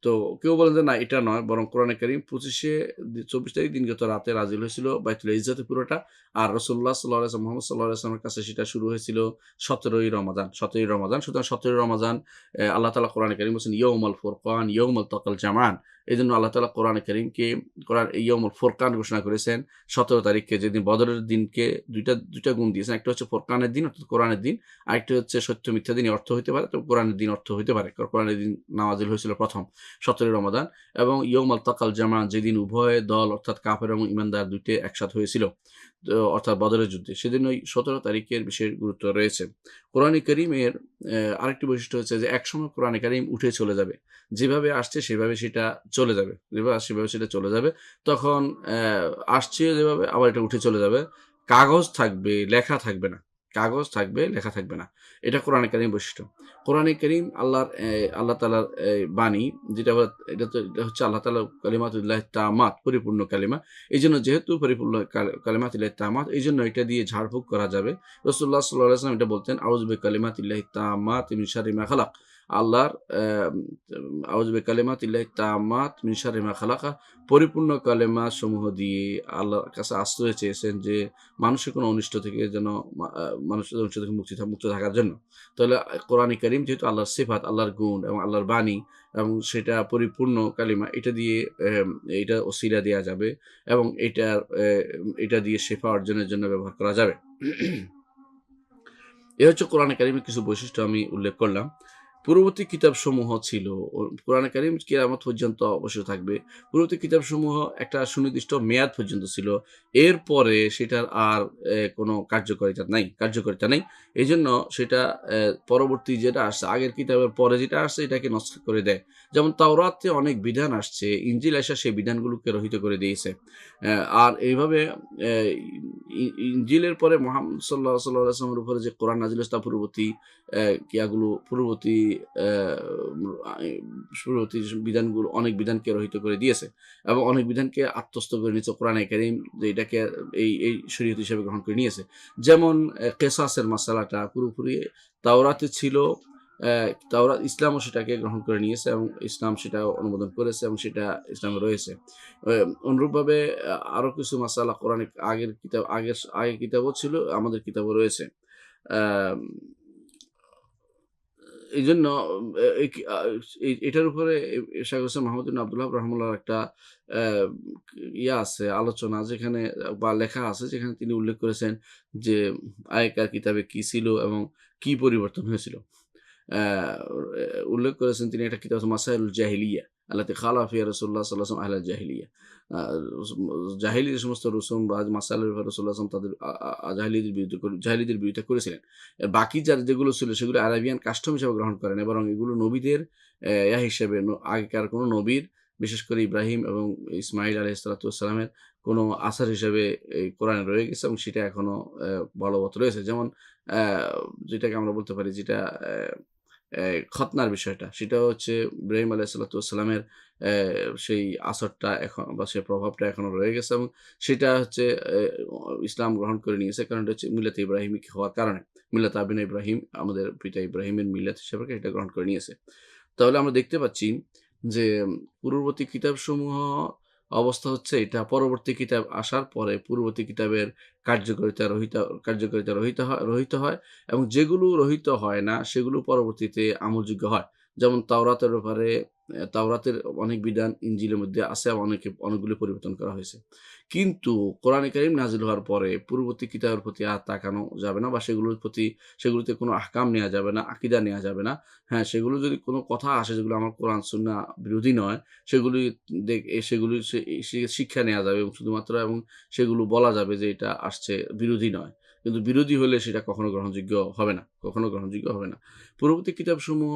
তো কেউ বলেন যে না এটা নয়, বরং কোরআনে কারীম 24 তারিখ দিনগত রাতে নাজিল হয়েছিল বাইতুল ইজ্জতে পুরোটা। আর রাসূলুল্লাহ সাল্লাল্লাহু আলাইহি ওয়াসাল্লাম মুহাম্মদ সাল্লাল্লাহু আলাইহি ওয়াসাল্লামের কাছে সেটা শুরু হয়েছিল 17ই রমাদান। 17ই রমাদান। সুতরাং 17ই রমাদান আল্লাহ তাআলা কোরআনে কারীম বলছেন ইয়াউমাল ফুরকান ইয়াউমাল তাকাল জামআন। এজন্য আল্লাহ তাআলা কোরআনে কারীমকে ইয়াউমুল ফুরকান ঘোষণা করেছেন 17 তারিখকে, যেদিন বদরের দিনকে দুইটা গুণ দিয়েছেন। একটা হচ্ছে ফুরকানের দিন অর্থাৎ কোরআনের দিন, আরেকটা হচ্ছে সত্য মিথ্যা দিন অর্থ হইতে পারে, তো কোরআনের দিন অর্থ হইতে পারে। কোরআনের দিন নাজিল হয়েছিল প্রথম 17 রমাদান। এবং ইয়াউমাল তাকাল জামআন, যেদিন উভয় দল অর্থাৎ কাফের এবং ঈমানদার দুইটি একসাথে হয়েছিল, তো অর্থাৎ বদরের যুদ্ধে, সেদিন ওই 17 তারিখের বিশেষ গুরুত্ব রয়েছে। কোরআনে কারীমের আরেকটি বৈশিষ্ট্য হচ্ছে যে একসময় কোরআনে কারীম উঠে চলে যাবে। যেভাবে আসছে সেভাবে সেটা চলে যাবে। যেভাবে আসছে সেভাবে সেটা চলে যাবে। তখন আসছে যেভাবে আবার এটা উঠে চলে যাবে। কাগজ থাকবে, লেখা থাকবে না। কাগজ থাকবে, লেখা থাকবে না। এটা কোরআনে কারীম বৈশিষ্ট্য। কোরআনে কারীম আল্লাহ তাআলার বাণী, যেটা এটা হচ্ছে আল্লাহ তাআলার কালিমাতুল্লাহি তাম্মাত, পরিপূর্ণ কালিমা। এইজন্য যেহেতু পরিপূর্ণ কালিমাতুল্লাহি তাম্মাত, এইজন্য এটা দিয়ে ঝাড়ফুঁক করা যাবে। রাসূলুল্লাহ সাল্লাল্লাহু আলাইহি ওয়াসাল্লাম এটা বলতেন, আউযু বিকালিমাতিল্লাহি তাম্মাত মিন শাররি মা খালাক। আল্লাহর আউযু বিকালিমাতিল্লাহি তাম্মাত মিন শাররি মা খালাকা, পরিপূর্ণ কালেমা সমূহ দিয়ে আল্লাহর কাছে আশ্রয় চেয়েছেন যে মানুষের কোনো অনিষ্ট থেকে যেন মানুষের অনিষ্ট থেকে মুক্ত থাকার জন্য। তাহলে কোরআনে কারীম যেহেতু আল্লাহর সিফাত, আল্লাহর গুণ এবং আল্লাহর বাণী, এবং সেটা পরিপূর্ণ কালিমা, এটা দিয়ে এটা ওসিলা দেয়া যাবে এবং এটা দিয়ে শিফা অর্জনের জন্য ব্যবহার করা যাবে। এ হচ্ছে কোরআনে কারীমের কিছু বৈশিষ্ট্য আমি উল্লেখ করলাম। পূর্ববর্তী কিতাবসমূহ ছিল, কোরআনে কারীম কিয়ামত পর্যন্ত অবশ্যই থাকবে। পূর্ববর্তী কিতাবসমূহ একটা সুনির্দিষ্ট মেয়াদ পর্যন্ত ছিল। এরপরে সেটার আর কোনো কার্যকারিতা নাই। এইজন্য সেটা পরবর্তী যেটা আসছে, আগের কিতাবের পরে যেটা আসছে এটাকে নষ্ট করে দেয়। যেমন তাওরাতে অনেক বিধান আসছে, ইনজিল আইসা সেই বিধানগুলোকে রহিত করে দিয়েছে। আর এইভাবে অ্যা ই ইনজিলের পরে মুহাম্মদ সাল্লাল্লাহু আলাইহি ওয়াসাল্লামের উপরে যে কোরআন নাজিল হয়েছে, তা পূর্ববর্তী বিধানগুলো, অনেক বিধানকে রহিত করে দিয়েছে এবং অনেক বিধানকে আত্মস্থ করে নিয়েছে কোরআনে কারীম, যে এটাকে এই শরীয়ত হিসেবে গ্রহণ করে নিয়েছে। যেমন কিসাসের মাসালাটা পুরোপুরি তাওরাতে ছিল। ইসলামও সেটাকে গ্রহণ করে নিয়েছে এবং ইসলাম সেটা অনুমোদন করেছে এবং সেটা ইসলামে রয়েছে। অনুরূপভাবে আরো কিছু মাসালা কোরআনে আগের কিতাবও ছিল, আমাদের কিতাবও রয়েছে। আম এইজন্য এটার উপরে শাইখ হোসেন মাহমুদ বিন আব্দুল ওয়াহাব রাহিমাহুল্লাহর একটা অ্যা আছে, আলোচনা, যেখানে বা লেখা আছে, যেখানে তিনি উল্লেখ করেছেন যে আগেকার কিতাবে কি ছিল এবং কি পরিবর্তন হয়েছিল। অ্যা উল্লেখ করেছেন তিনি, একটা কিতাব আছে মাসাইলুল জাহিলিয়া আল্লাতী খালা ফিহা রাসূলুল্লাহ সাল্লাল্লাহু আলাইহি ওয়াসাল্লাম আহলাল জাহিলিয়া। আ জাহিলি যে সমস্ত রসুম বা মাসাইলের ব্যাপারে রাসূলুল্লাহ সাল্লাল্লাহু আলাইহি ওয়াসাল্লাম তাদের জাহিলীদের বিরুদ্ধে করেছিলেন। বাকি যেগুলো ছিল সেগুলো আরাবিয়ান কাস্টম হিসেবে গ্রহণ করেন, এবং এগুলো নবীদের হিসেবে, আগেকার কোনো নবীর, বিশেষ করে ইব্রাহিম এবং ইসমাঈল আলাইহিস সালাতু ওয়াস সালামের কোনো আসার হিসেবে এই কোরআনে রয়ে গেছে এবং সেটা এখনো বলবৎ রয়েছে। যেমন অ্যা যেটাকে আমরা বলতে পারি, যেটা খতনার বিষয়টা, সেটা হচ্ছে ইব্রাহিম আলাইহিস সালাতু ওয়াস সালামের সেই আসরটা এখন, বা সেই প্রভাবটা এখনো রয়ে গেছে এবং সেটা হচ্ছে ইসলাম গ্রহণ করে নিয়েছে। কারণ এটা হচ্ছে মিল্লাতে ইব্রাহিমিক হওয়ার কারণে। মিল্লাত আবিনা ইব্রাহিম, আমাদের পিতা ইব্রাহিমের মিল্লাত হিসেবে এটা গ্রহণ করে নিয়েছে। তাহলে আমরা দেখতে পাচ্ছি যে পূর্ববর্তী কিতাবসমূহ অবস্থা হচ্ছে এটা, পরবর্তী কিতাব আসার পরে পূর্ববর্তী কিতাবের কার্যকারিতা রহিত হয় এবং যেগুলো রহিত হয় না সেগুলো পরবর্তীতে আমলযোগ্য হয়। যেমন তাওরাতের ব্যাপারে তাওরাতের অনেক বিধান ইনজিলের মধ্যে আছে, এবং অনেকগুলো পরিবর্তন করা হয়েছে। কিন্তু কোরআনে কারীম নাজিল হওয়ার পরে পূর্ববর্তী কিতাবের প্রতি আর তাকানো যাবে না, বা সেগুলোতে কোনো আহকাম নেয়া যাবে না, আকীদা নেয়া যাবে না। হ্যাঁ, সেগুলো যদি কোনো কথা আসে যেগুলো আমার কোরআন সুন্নাহ বিরোধী নয়, সেগুলি শিক্ষা নেয়া যাবে এবং শুধুমাত্র, এবং সেগুলো বলা যাবে যে এটা আসছে, বিরোধী নয়। কিন্তু বিরোধী হলে সেটা কখনো গ্রহণযোগ্য হবে না। পূর্ববর্তী কিতাবসমূহ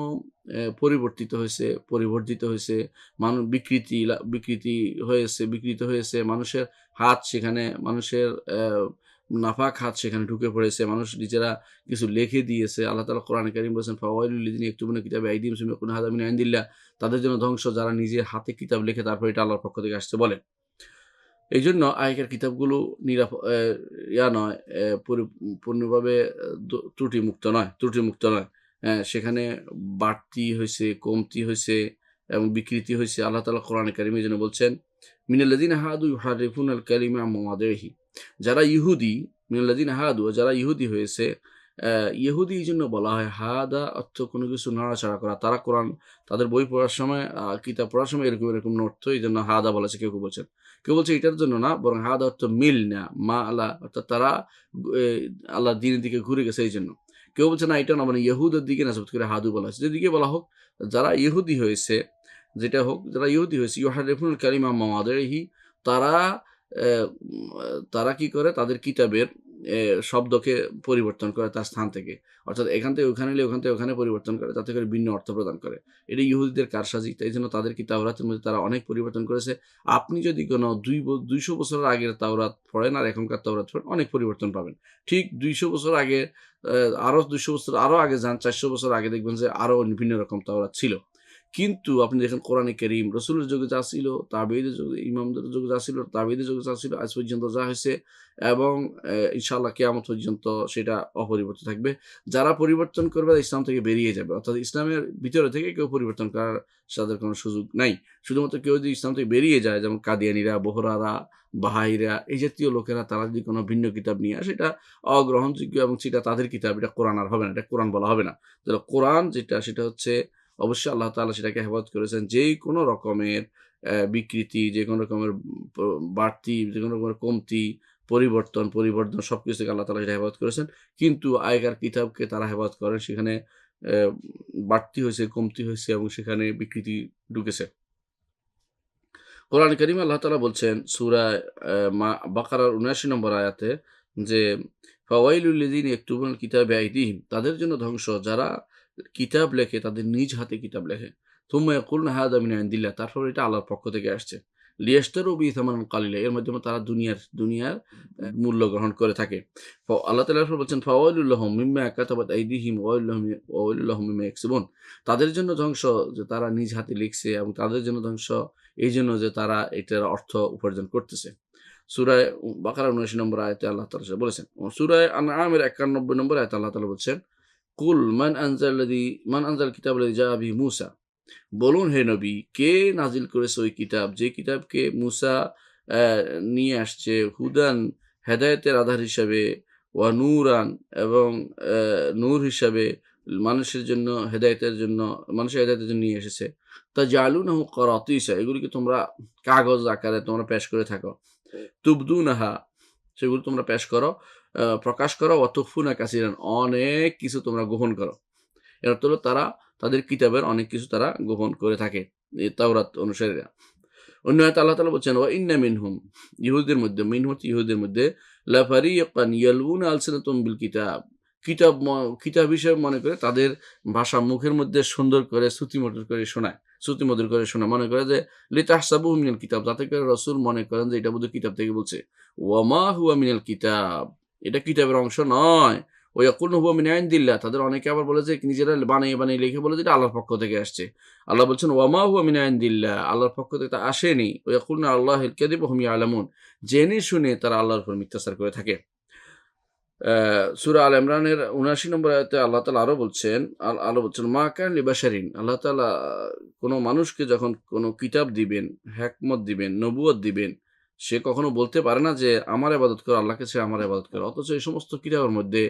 পরিবর্তিত হয়েছে, বিকৃত হয়েছে। মানুষের নাপাক হাত সেখানে ঢুকে পড়েছে। মানুষ নিজেরা কিছু লিখে দিয়েছে। আল্লাহ তাআলা কোরআনে কারীম বলেছেন, ফাওয়াইলুল লিযিনা ইয়াকতুবুনা কিতাবা আইদিহিম সুম্মা ইয়াকুলুনা হাযা মিন ইনদিল্লাহ। তাদের জন্য ধ্বংস, যারা নিজের হাতে কিতাব লিখে তারপর এটা আল্লাহর পক্ষ থেকে আসছে বলে। এই জন্য আগেকার কিতাবগুলো নয়, পরিপূর্ণভাবে ত্রুটিমুক্ত নয়। সেখানে বাড়তি হয়েছে, কমতি হয়েছে এবং বিকৃতি হয়েছে। আল্লাহ তাআলা কোরআনে কারিমে এই জন্য বলছেন, মিনাল্লাযিনা হাদু ইউহাররিফুনাল কালিমা আন মাওয়াদিহি। যারা ইহুদি, মিনাল্লাযিনা হাদু, যারা ইহুদি হয়েছে, ইহুদি এই জন্য বলা হয়, হাদা অর্থ কোনো কিছু নাড়াচাড়া করা। তারা কোরআন, তাদের বই পড়ার সময়, কিতাব পড়ার সময় এরকম নড়তো, এই জন্য হাদা বলেছে কেউ বলছেন। কেউ বলছে এটার জন্য না, বরং হাদা অর্থ মিল না, মা আলা, অর্থাৎ তারা এ আল্লাহর দ্বীনের দিকে ঘুরে গেছে এই জন্য। কেউ বলছে না এটা না, মানে ইহুদের দিকে নিসবত করে হাদু বলা হয়েছে। যেদিকে বলা হোক, যারা ইহুদি হয়েছে, যেটা হোক, যারা ইহুদি হয়েছে, ইউহাররিফুনাল কালিমা আন মাওয়াদিহি, তারা তারা কি করে, তাদের কিতাবের শব্দকে পরিবর্তন করে তার স্থান থেকে, অর্থাৎ এখান থেকে ওখানে নিলে ওখান থেকে ওখানে পরিবর্তন করে, তাতে করে ভিন্ন অর্থ প্রদান করে। এটা ইহুদিদের কারসাজি। তাই জন্য তাদের কি তাওরাতের মধ্যে তারা অনেক পরিবর্তন করেছে। আপনি যদি কোনো 200 বছরের আগের তাওরাত পড়েন আর এখনকার তাওরাত পড়েন, অনেক পরিবর্তন পাবেন। ঠিক 200 বছর আগে, আরো 200 বছর আরো আগে যান, 400 বছর আগে, দেখবেন যে আরো ভিন্ন রকম তাওরাত ছিল। কিন্তু আপনি দেখেন কোরআনে কারীম, রাসূলের যুগে যা ছিল, তাবেঈদের যুগে, ইমামদের যুগে যা ছিল, তাবেঈদের যুগে যা ছিল, আজ পর্যন্ত যা হয়েছে, এবং ইনশাআল্লাহ কিয়ামত পর্যন্ত সেটা অপরিবর্তিত থাকবে। যারা পরিবর্তন করবে ইসলাম থেকে বেরিয়ে যাবে, অর্থাৎ ইসলামের ভিতরে থেকে কেউ পরিবর্তন করার তাদের কোনো সুযোগ নাই। শুধুমাত্র কেউ যদি ইসলাম থেকে বেরিয়ে যায়, যেমন কাদিয়ানীরা, বোহরারা, বাহাইরা, এই জাতীয় লোকেরা, তারা যদি কোনো ভিন্ন কিতাব নিয়ে আসে, এটা অগ্রহণযোগ্য এবং সেটা তাদের কিতাব, এটা কোরআন আর হবে না, এটা কোরআন বলা হবে না। তাহলে কোরআন যেটা, সেটা হচ্ছে অবশ্যই আল্লাহ তাআলা সেটাকে হেফাজত করেছেন। যেই কোনো রকমের বিকৃতি, যে কোনো রকমের বাড়তি, যে কোনো রকমের কমতি, পরিবর্তন সবকিছু থেকে আল্লাহ তাআলা সেটা হেফাজত করেছেন। কিন্তু আগেকার কিতাবকে তারা হেফাজত করেন, সেখানে বাড়তি হয়েছে, কমতি হয়েছে এবং সেখানে বিকৃতি ঢুকেছে। কোরআন কারীমে আল্লাহ তাআলা বলছেন সূরা বাকারার ৭৯ নম্বর আয়াতে যে, ফাওয়াইলুল লিযিনা ইয়াকতুবুনাল কিতাবা বিআইদিহিম, তাদের জন্য ধ্বংস যারা কিতাব লেখে, তাদের নিজ হাতে কিতাব লেখে। থুম্মা ইয়াকুলুনা হাযা মিন ইনদিল্লাহ, তারপর এটা আল্লাহর পক্ষ থেকে আসছে। লিয়াশতারু বিহি থামানান কালিলা, এর মাধ্যমে তারা দুনিয়ার মূল্য গ্রহণ করে থাকে। আল্লাহ তাআলা এরপর বলছেন, ফাওয়াইলুল লাহুম মিম্মা কাতাবাত আইদিহিম ওয়াইলুল লাহুম মিম্মা ইয়াকসিবুন, তাদের জন্য ধ্বংস যে তারা নিজ হাতে লিখছে, এবং তাদের জন্য ধ্বংস এই জন্য যে তারা এটার অর্থ উপার্জন করতেছে। সূরায়ে বাকারা ৭৯ নম্বর আয়াতে আল্লাহ তাআলা বলেছেন। সূরায়ে আনআমের ৯১ নম্বর আয়াতে আল্লাহ তাআলা বলছেন, কুল মান আনজাল কিতাব আল্লাযী জাআ বিহি মূসা, বলুন হে নবী, কে নাজিল করেছে ওই কিতাব, যে কিতাবকে মূসা নিয়ে আসছে, হুদান, হেদায়েতের আধার হিসাবে, ওয়া নূরান, এবং নূর হিসাবে, মানুষের জন্য হেদায়েতের জন্য, মানুষের হেদায়েতের জন্য নিয়ে এসেছে। তাজআলুনাহু কারাতিসা, এগুলিকে তোমরা কাগজ আকারে তোমরা পেশ করে থাকো। তুবদুনাহা, সেগুলো তোমরা পেশ করো, প্রকাশ করো। ওয়া তুখফুনা কাসীরান, অনেক কিছু তোমরা গোপন করো। এর অর্থ হলো তারা তাদের কিতাবের অনেক কিছু তারা গোপন করে থাকে, এই তাওরাত অনুসারীরা। অন্য আয়াতে আল্লাহ তাআলা বলছেন, ওয়া ইন্না মিনহুম, ইহুদীদের মধ্যে, ইহুদীদের মধ্যে, লা ফারিকান ইয়ালউনা আলসিনাতুহুম বিল কিতাব, কিতাব হিসেবে মনে করে তাদের ভাষা মুখের মধ্যে সুন্দর করে শ্রুতিমধুর করে শোনায়, মনে করে যে লিতাহসাবুহু মিনাল কিতাব, যাতে করে রাসূল মনে করেন যে এটা বোধহয় কিতাব থেকে বলছে। ওয়া মা হুয়া মিনাল কিতাব, এটা কিতাবের অংশ নয়। ওয়া ইয়াকুলুনা হুয়া মিন ইনদিল্লাহ, তাদের অনেকে আবার বলে যে নিজেরা বানিয়ে লিখে বলে যে এটা আল্লাহর পক্ষ থেকে আসছে। আল্লাহ বলছেন, ওয়া মা হুয়া মিন ইনদিল্লাহ, আল্লাহর পক্ষ থেকে তা আসেনি। ওয়া ইয়াকুলুনা আল্লাহিল কাযিব ওয়া হুম ইয়ালামুন, জেনে শুনে তারা আল্লাহর উপর মিথ্যাচার করে থাকে। সূরা আল ইমরানের ৭৯ নম্বর আয়াতে আল্লাহ তাআলা আরো বলছেন, মা কান লিবাশারিন, আল্লাহ তাআলা কোনো মানুষকে যখন কোনো কিতাব দিবেন, হিকমত দিবেন, নবুয়ত দিবেন, সে কখনো বলতে পারে না যে আমার ইবাদত করো, আল্লাহকে ছেড়ে আমার ইবাদত করো। অথচ এই সমস্ত কিতাবের মধ্যে,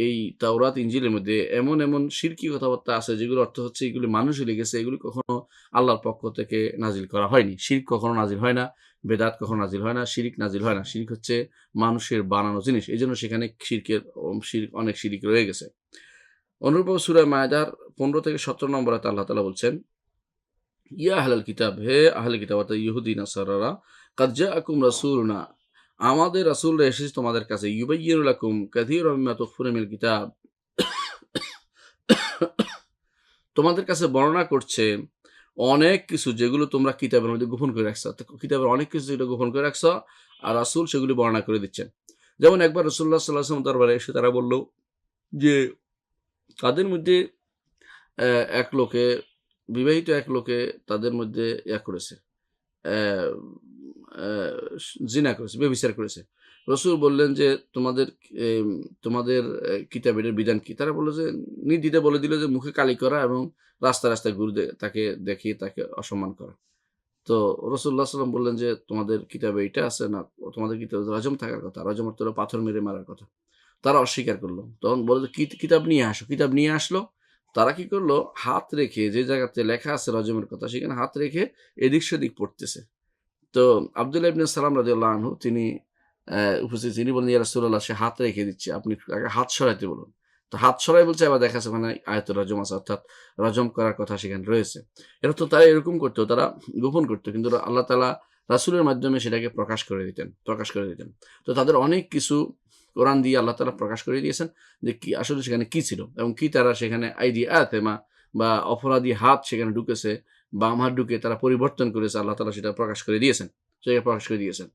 এই তাওরাত, ইনজিলের মধ্যে এমন শিরকি কথাবার্তা আছে যেগুলোর অর্থ হচ্ছে এগুলি মানুষই লিখেছে, এগুলি কখনো আল্লাহর পক্ষ থেকে নাজিল করা হয়নি। শিরক কখনো নাজিল হয় না, বেদাত কখনো নাজিল হয় না, শিরিক নাজিল হয় না। শিরিক হচ্ছে মানুষের বানানো জিনিস। এজন্য সেখানে অনেক শিরিক রয়ে গেছে। অনুরূপভাবে সূরা মায়দার ১৫ থেকে ১৭ নম্বর আয়াতে আল্লাহ তাআলা বলছেন, ইয়া আহলাল কিতাব, হে আহলে কিতাব, অর্থাৎ ইহুদি নাসারারা, কাদ জাআকুম রাসূলুনা, আমাদের রাসূলরা এসেছে তোমাদের কাছে, ইউবাইয়িনু লাকুম কাসীরাম মিম্মা তুখফুনা মিনাল কিতাব, তোমাদের কাছে বর্ণনা করছে অনেক কিছু যেগুলো তোমরা কিতাবের মধ্যে গোপন করে রাখছো। কিতাবের অনেক কিছু যেগুলো গোপন করে রাখছো, আর রাসূল সেগুলি বর্ণনা করে দিচ্ছেন। যেমন একবার রাসূলুল্লাহ সাল্লাল্লাহু আলাইহি ওয়াসাল্লাম দরবারে এসে তারা বলল যে, তাদের মধ্যে এক লোকে, বিবাহিত এক লোকে তাদের মধ্যে করেছে, জিনা করেছে, ব্যভিচার করেছে। রাসূল বললেন যে, তোমাদের কিতাবে এটার বিধান কি? তারা বলল যে, নির্দ্বিধায় বলে দিল যে, মুখে কালি করা এবং রাস্তায়, রাস্তায় তাকে দেখিয়ে তাকে অসম্মান করা। তো রাসূলুল্লাহ সাল্লাল্লাহু আলাইহি ওয়াসাল্লাম বললেন যে, তোমাদের কিতাবে এইটা আছে না? তোমাদের কিতাবে রজম থাকার কথা। রজম অর্থ হলো পাথর মেরে মারার কথা। তারা অস্বীকার করল। তখন বলল যে, কিতাব নিয়ে আসো। কিতাব নিয়ে আসলো। তারা কি করলো? হাত রেখে যে জায়গাতে লেখা আছে রজমের কথা, সেখানে হাত রেখে এদিক সেদিক পড়তেছে। তো আব্দুল্লাহ ইবনে সালাম রাদিয়াল্লাহু আনহু তিনি উপস্থিত, তিনি বললেন, ইয়া রাসূলুল্লাহ, সে হাত রেখে দিচ্ছে। আপনি তাকে হাত সরাইতে বলুন। তো হাত সরাই বলছে, আবার দেখা যাচ্ছে ওখানে আয়াতুর রজম আছে, অর্থাৎ রজম করার কথা সেখানে রয়েছে। এটা তো তারা এরকম করতো, তারা গোপন করতো। কিন্তু আল্লাহ তাআলা রাসূলের মাধ্যমে সেটাকে প্রকাশ করে দিতেন। তো তাদের অনেক কিছু কোরআন দিয়ে আল্লাহ তাআলা প্রকাশ করে দিয়েছেন যে কি আসলে সেখানে কি ছিল এবং কি তারা সেখানে আতেমা বা অপরাধী হাত সেখানে ঢুকেছে, বাম হাত ঢুকে তারা পরিবর্তন করেছে, আল্লাহ তাআলা সেটা প্রকাশ করে দিয়েছেন।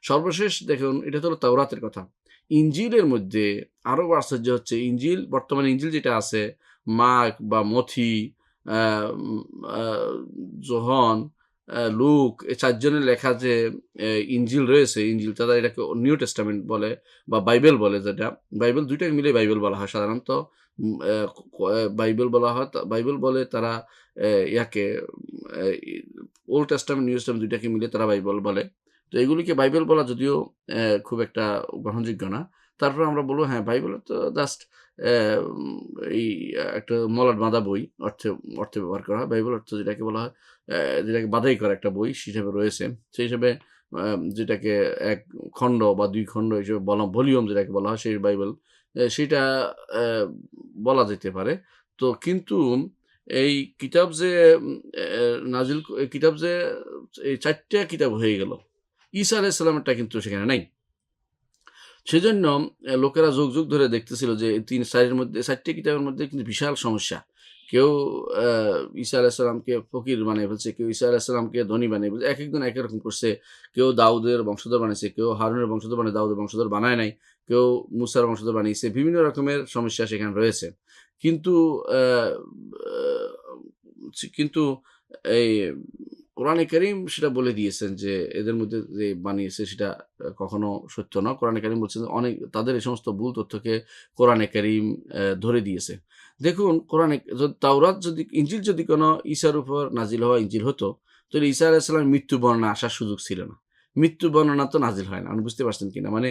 সর্বশেষ দেখুন, এটা তো হলো তাওরাতের কথা। ইনজিলের মধ্যে আরো আশ্চর্য হচ্ছে, বর্তমানে ইনজিল যেটা আছে, মার্ক বা মথি, আ উম আ যোহন, লুক, এই ৪ জনের লেখা যে ইনজিল রয়েছে, ইনজিল তারা এটাকে নিউ টেস্টামেন্ট বলে বা বাইবেল বলে যেটা। বাইবেল ২ টাকে মিলে বাইবেল বলা হয় সাধারণত। উম অ্যা ক বাইবেল বলা হয়, বাইবেল বলে তারা ইয়াকে এ ওল্ড টেস্টামেন্ট, নিউ টেস্টামেন্ট ২ টাকে মিলে তারা বাইবেল বলে। তো এগুলিকে বাইবেল বলা যদিও খুব একটা গ্রহণযোগ্য না। তারপরে আমরা বলব, হ্যাঁ, বাইবেল তো জাস্ট অ্যা উম এই একটা মলাট বাঁধা বই অর্থে ব্যবহার করা হয়। বাইবেল অর্থ যেটাকে বলা হয়, যেটাকে বাঁধাই করা একটা বই হিসেবে রয়েছে। সেই হিসেবে যেটাকে ১ খণ্ড বা ২ খণ্ড হিসেবে ভলিউম যেটাকে বলা হয়, সেই বাইবেল সেইটা অ্যা বলা যেতে পারে। তো কিন্তু এই কিতাব যে উম অ্যা নাজিল এই কিতাব যে এই ৪ টা কিতাব হয়ে গেল। ঈসা আলাইহিস সালামেরটা কিন্তু সেখানে নাই। সেজন্য লোকেরা যুগ, যুগ ধরে দেখতেছিল যে ৪ এর মধ্যে ৪ টি কিতাবের মধ্যে কিন্তু বিশাল সমস্যা। কেউ আ ঈসা আলাইহিস সালামকে ফকির বানিয়ে ফেলছে, কেউ ঈসা আলাইহিস সালামকে ধনী বানিয়ে ফেলছে। একেকজন একেক রকম করছে। কেউ দাউদের বংশধর বানাইছে, কেউ হারুনের বংশধর বানায়, দাউদের বংশধর বানায় নাই। কেউ মুসার বংশধর বানিয়েছে। বিভিন্ন রকমের সমস্যা সেখানে রয়েছে। কিন্তু আ আ কিন্তু এই কোরআনে কারীম সেটা বলে দিয়েছেন যে এদের মধ্যে যে বানিয়েছে সেটা কখনো সত্য না। কোরআনে কারীম বলছেন যে তাদের এই সমস্ত ভুল তথ্যকে কোরআনে কারীম ধরে দিয়েছে। দেখুন, তাওরাত যদি, ইনজিল যদি কোনো ঈসার উপর নাজিল হওয়া ইনজিল হতো, তাহলে ঈসা আলাইহিস সালামের মৃত্যু বর্ণনা আসার সুযোগ ছিল না। মৃত্যু বর্ণনা তো নাজিল হয় না। আপনি বুঝতে পারছেন কিনা? মানে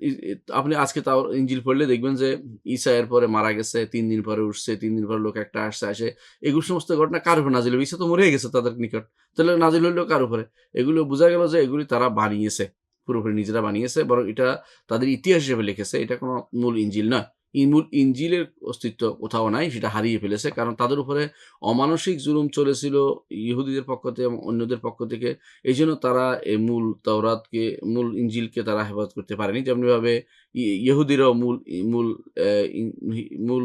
ই ই আপনি আজকে ইনজিল পড়লে দেখবেন যে ঈসা এরপরে মারা গেছে, ৩ দিন পরে উঠছে, ৩ দিন পরে লোক একটা আসছে, এগুলো সমস্ত ঘটনা কার উপর নাজিল হবে? ঈসা তো মরেই গেছে তাদের নিকট। তাহলে নাজিল হইল কার উপরে? এগুলো বোঝা গেল যে এগুলি তারা বানিয়েছে। পুরোপুরি নিজেরা বানিয়েছে। বরং এটা তাদের ইতিহাস হিসেবে লিখেছে। এটা কোনো মূল ইনজিল নয়। মূল ইনজিলের অস্তিত্ব কোথাও নাই। সেটা হারিয়ে ফেলেছে। কারণ তাদের উপরে অমানসিক জুলুম চলেছিল ইহুদীদের পক্ষ থেকে এবং অন্যদের পক্ষ থেকে। এইজন্য তারা এই মূল ইনজিলকে তারা হেফাজত করতে পারেনি। যেমনিভাবে ইহুদিরাও মূল অ্যা ইন হি মূল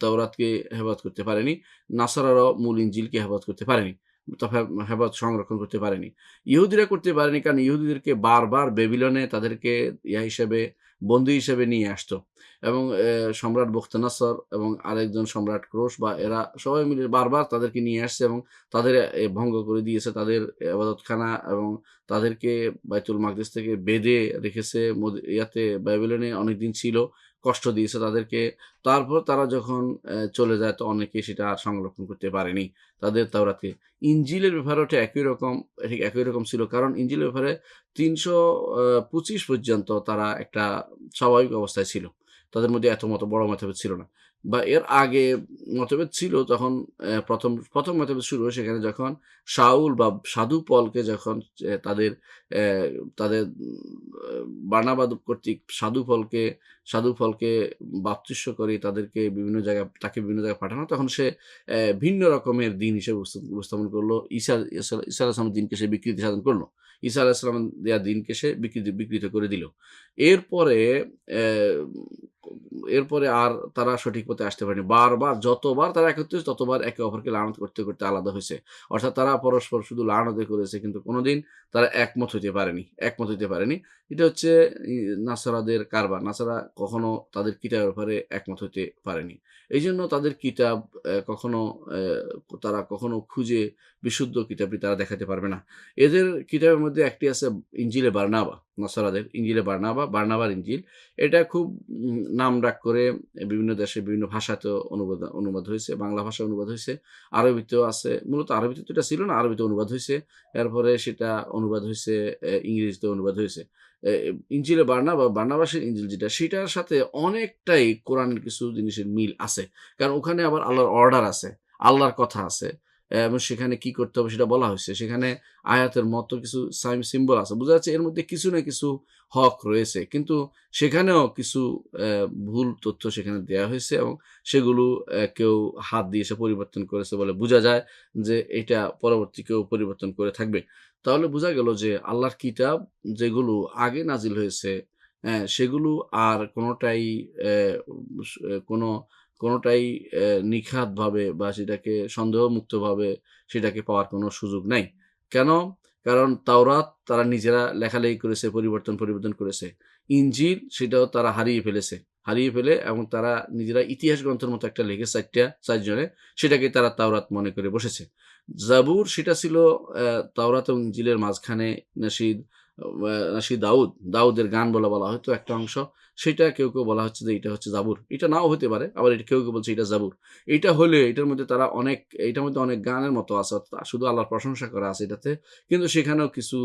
তাওরাতকে হেফাজত করতে পারেনি। নাসারারাও মূল ইনজিলকে হেফাজত করতে পারেনি। তথা হেফাজত সংরক্ষণ করতে পারেনি। ইহুদিরা করতে পারেনি, কারণ ইহুদিদেরকে বারবার বেবিলনে তাদেরকে হিসেবে, বন্দী হিসেবে নিয়ে আসতো এবং সম্রাট বুখতানাসর এবং আরেকজন সম্রাট ক্রোশ বা এরা সবাই মিলে বারবার তাদেরকে নিয়ে আসছে এবং তাদের ভঙ্গ করে দিয়েছে। তাদের ইবাদতখানা এবং তাদেরকে বাইতুল মাকদিস থেকে বেঁধে রেখেছে ব্যাবিলনে অনেকদিন ছিল। কষ্ট দিয়েছে তাদেরকে। তারপর তারা যখন চলে যায়, তো অনেকে সেটা আর সংরক্ষণ করতে পারেনি তাদের তাওরাতকে। ইনজিলের ব্যাপারেও ঠিক একই রকম ছিল। কারণ ইনজিলের ব্যাপারে ৩২৫ পর্যন্ত তারা একটা স্বাভাবিক অবস্থায় ছিল। তাদের মধ্যে এত বড় মতভেদ ছিল না। বা এর আগে মতভেদ ছিল, তখন প্রথম মতভেদ শুরু হয় সেখানে যখন শাউল বা সাধু পলকে যখন তাদের অ্যা তাদের বার্নাবা কর্তৃক সাধু ফলকে বাপ্তিস্ম করে তাকে বিভিন্ন জায়গায় পাঠানো, তখন সে ভিন্ন রকমের দিন হিসেবে উপস্থাপন করলো। ঈসা আলাইহিস দিনকে সে বিকৃতি সাধন করলো। ঈসা আলাইহিস দেয়া দিনকে সে বিকৃত করে দিল। এরপরে অ্যা এরপরে আর তারা সঠিক পথে আসতে পারেনি। যতবার তারা একত্রিত হয়েছে, ততবার একে অপরকে লানত করতে, করতে আলাদা হইছে। অর্থাৎ তারা পরস্পর শুধু লানতই করেছে, কিন্তু কোনদিন তারা একমত হইতে পারেনি। এটা হচ্ছে নাসারাদের কারবার। নাসারা কখনো তাদের কিতাবের ব্যাপারে একমত হতে পারেনি। এই জন্য তাদের কিতাব কখনো তারা কখনো খুঁজে বিশুদ্ধ কিতাবটি তারা দেখাতে পারবে না। এদের কিতাবের মধ্যে একটি আছে ইনজিলে বার্নাবা, নাসারাদের ইনজিলে বার্নাবা, বার্নাবার ইনজিল। এটা খুব নামডাক করে বিভিন্ন দেশে বিভিন্ন ভাষাতেও অনুবাদ হয়েছে। বাংলা ভাষায় অনুবাদ হয়েছে, আরবিতেও আছে। মূলত আরবিতে তো এটা ছিল না, আরবিতে অনুবাদ হয়েছে। এরপরে সেটা অনুবাদ হয়েছে, ইংরেজিতে অনুবাদ হয়েছে। ইনজিলে বার্নাবা, বার্নাবাসের ইনজিল যেটা, সেটার সাথে অনেকটাই কোরআনের কিছু জিনিসের মিল আছে। কারণ ওখানে আবার আল্লাহর অর্ডার আছে, আল্লাহর কথা আছে, এবং সেখানে কি করতে হবে সেটা বলা হয়েছে। সেখানে আয়াতের মতো কিছু সিম্বল আছে। বোঝা যাচ্ছে এর মধ্যে কিছু না কিছু হক রয়েছে। কিন্তু সেখানেও কিছু ভুল তথ্য সেখানে দেয়া হয়েছে, এবং সেগুলো কেউ হাত দিয়ে এসে পরিবর্তন করেছে বলে বোঝা যায় যে এটা পরবর্তী কেউ পরিবর্তন করে থাকবে। তাহলে বোঝা গেল যে আল্লাহর কিতাব যেগুলো আগে নাজিল হয়েছে, সেগুলো আর কোনটাই কোনো কোনটাই নিখাতভাবে বা সেটাকে সন্দেহমুক্তভাবে সেটাকে পাওয়ার কোনো সুযোগ নাই। কেন? কারণ তাওরাত তারা নিজেরা লেখালেখি করেছে, পরিবর্তন করেছে। ইনজিল সেটাও তারা হারিয়ে ফেলেছে। হারিয়ে ফেলে এবং তারা নিজেরা ইতিহাস গ্রন্থের মতো একটা লিখে ৪ জনে, সেটাকে তারা তাওরাত মনে করে বসেছে। জাবুর সেটা ছিল তাওরাত এবং ইনজিলের মাঝখানে নাশিদ দাউদের গান বলা হয়তো একটা অংশ। সেটা কেউ বলা হচ্ছে যে এটা হচ্ছে জাবুর। এটা নাও হতে পারে। আবার এটা কেউ বলছে এটা জাবুর। এটা হলে এটার মধ্যে এটার মধ্যে অনেক গানের মতো আছে। অর্থাৎ শুধু আল্লাহর প্রশংসা করা আছে এটাতে। কিন্তু সেখানেও কিছু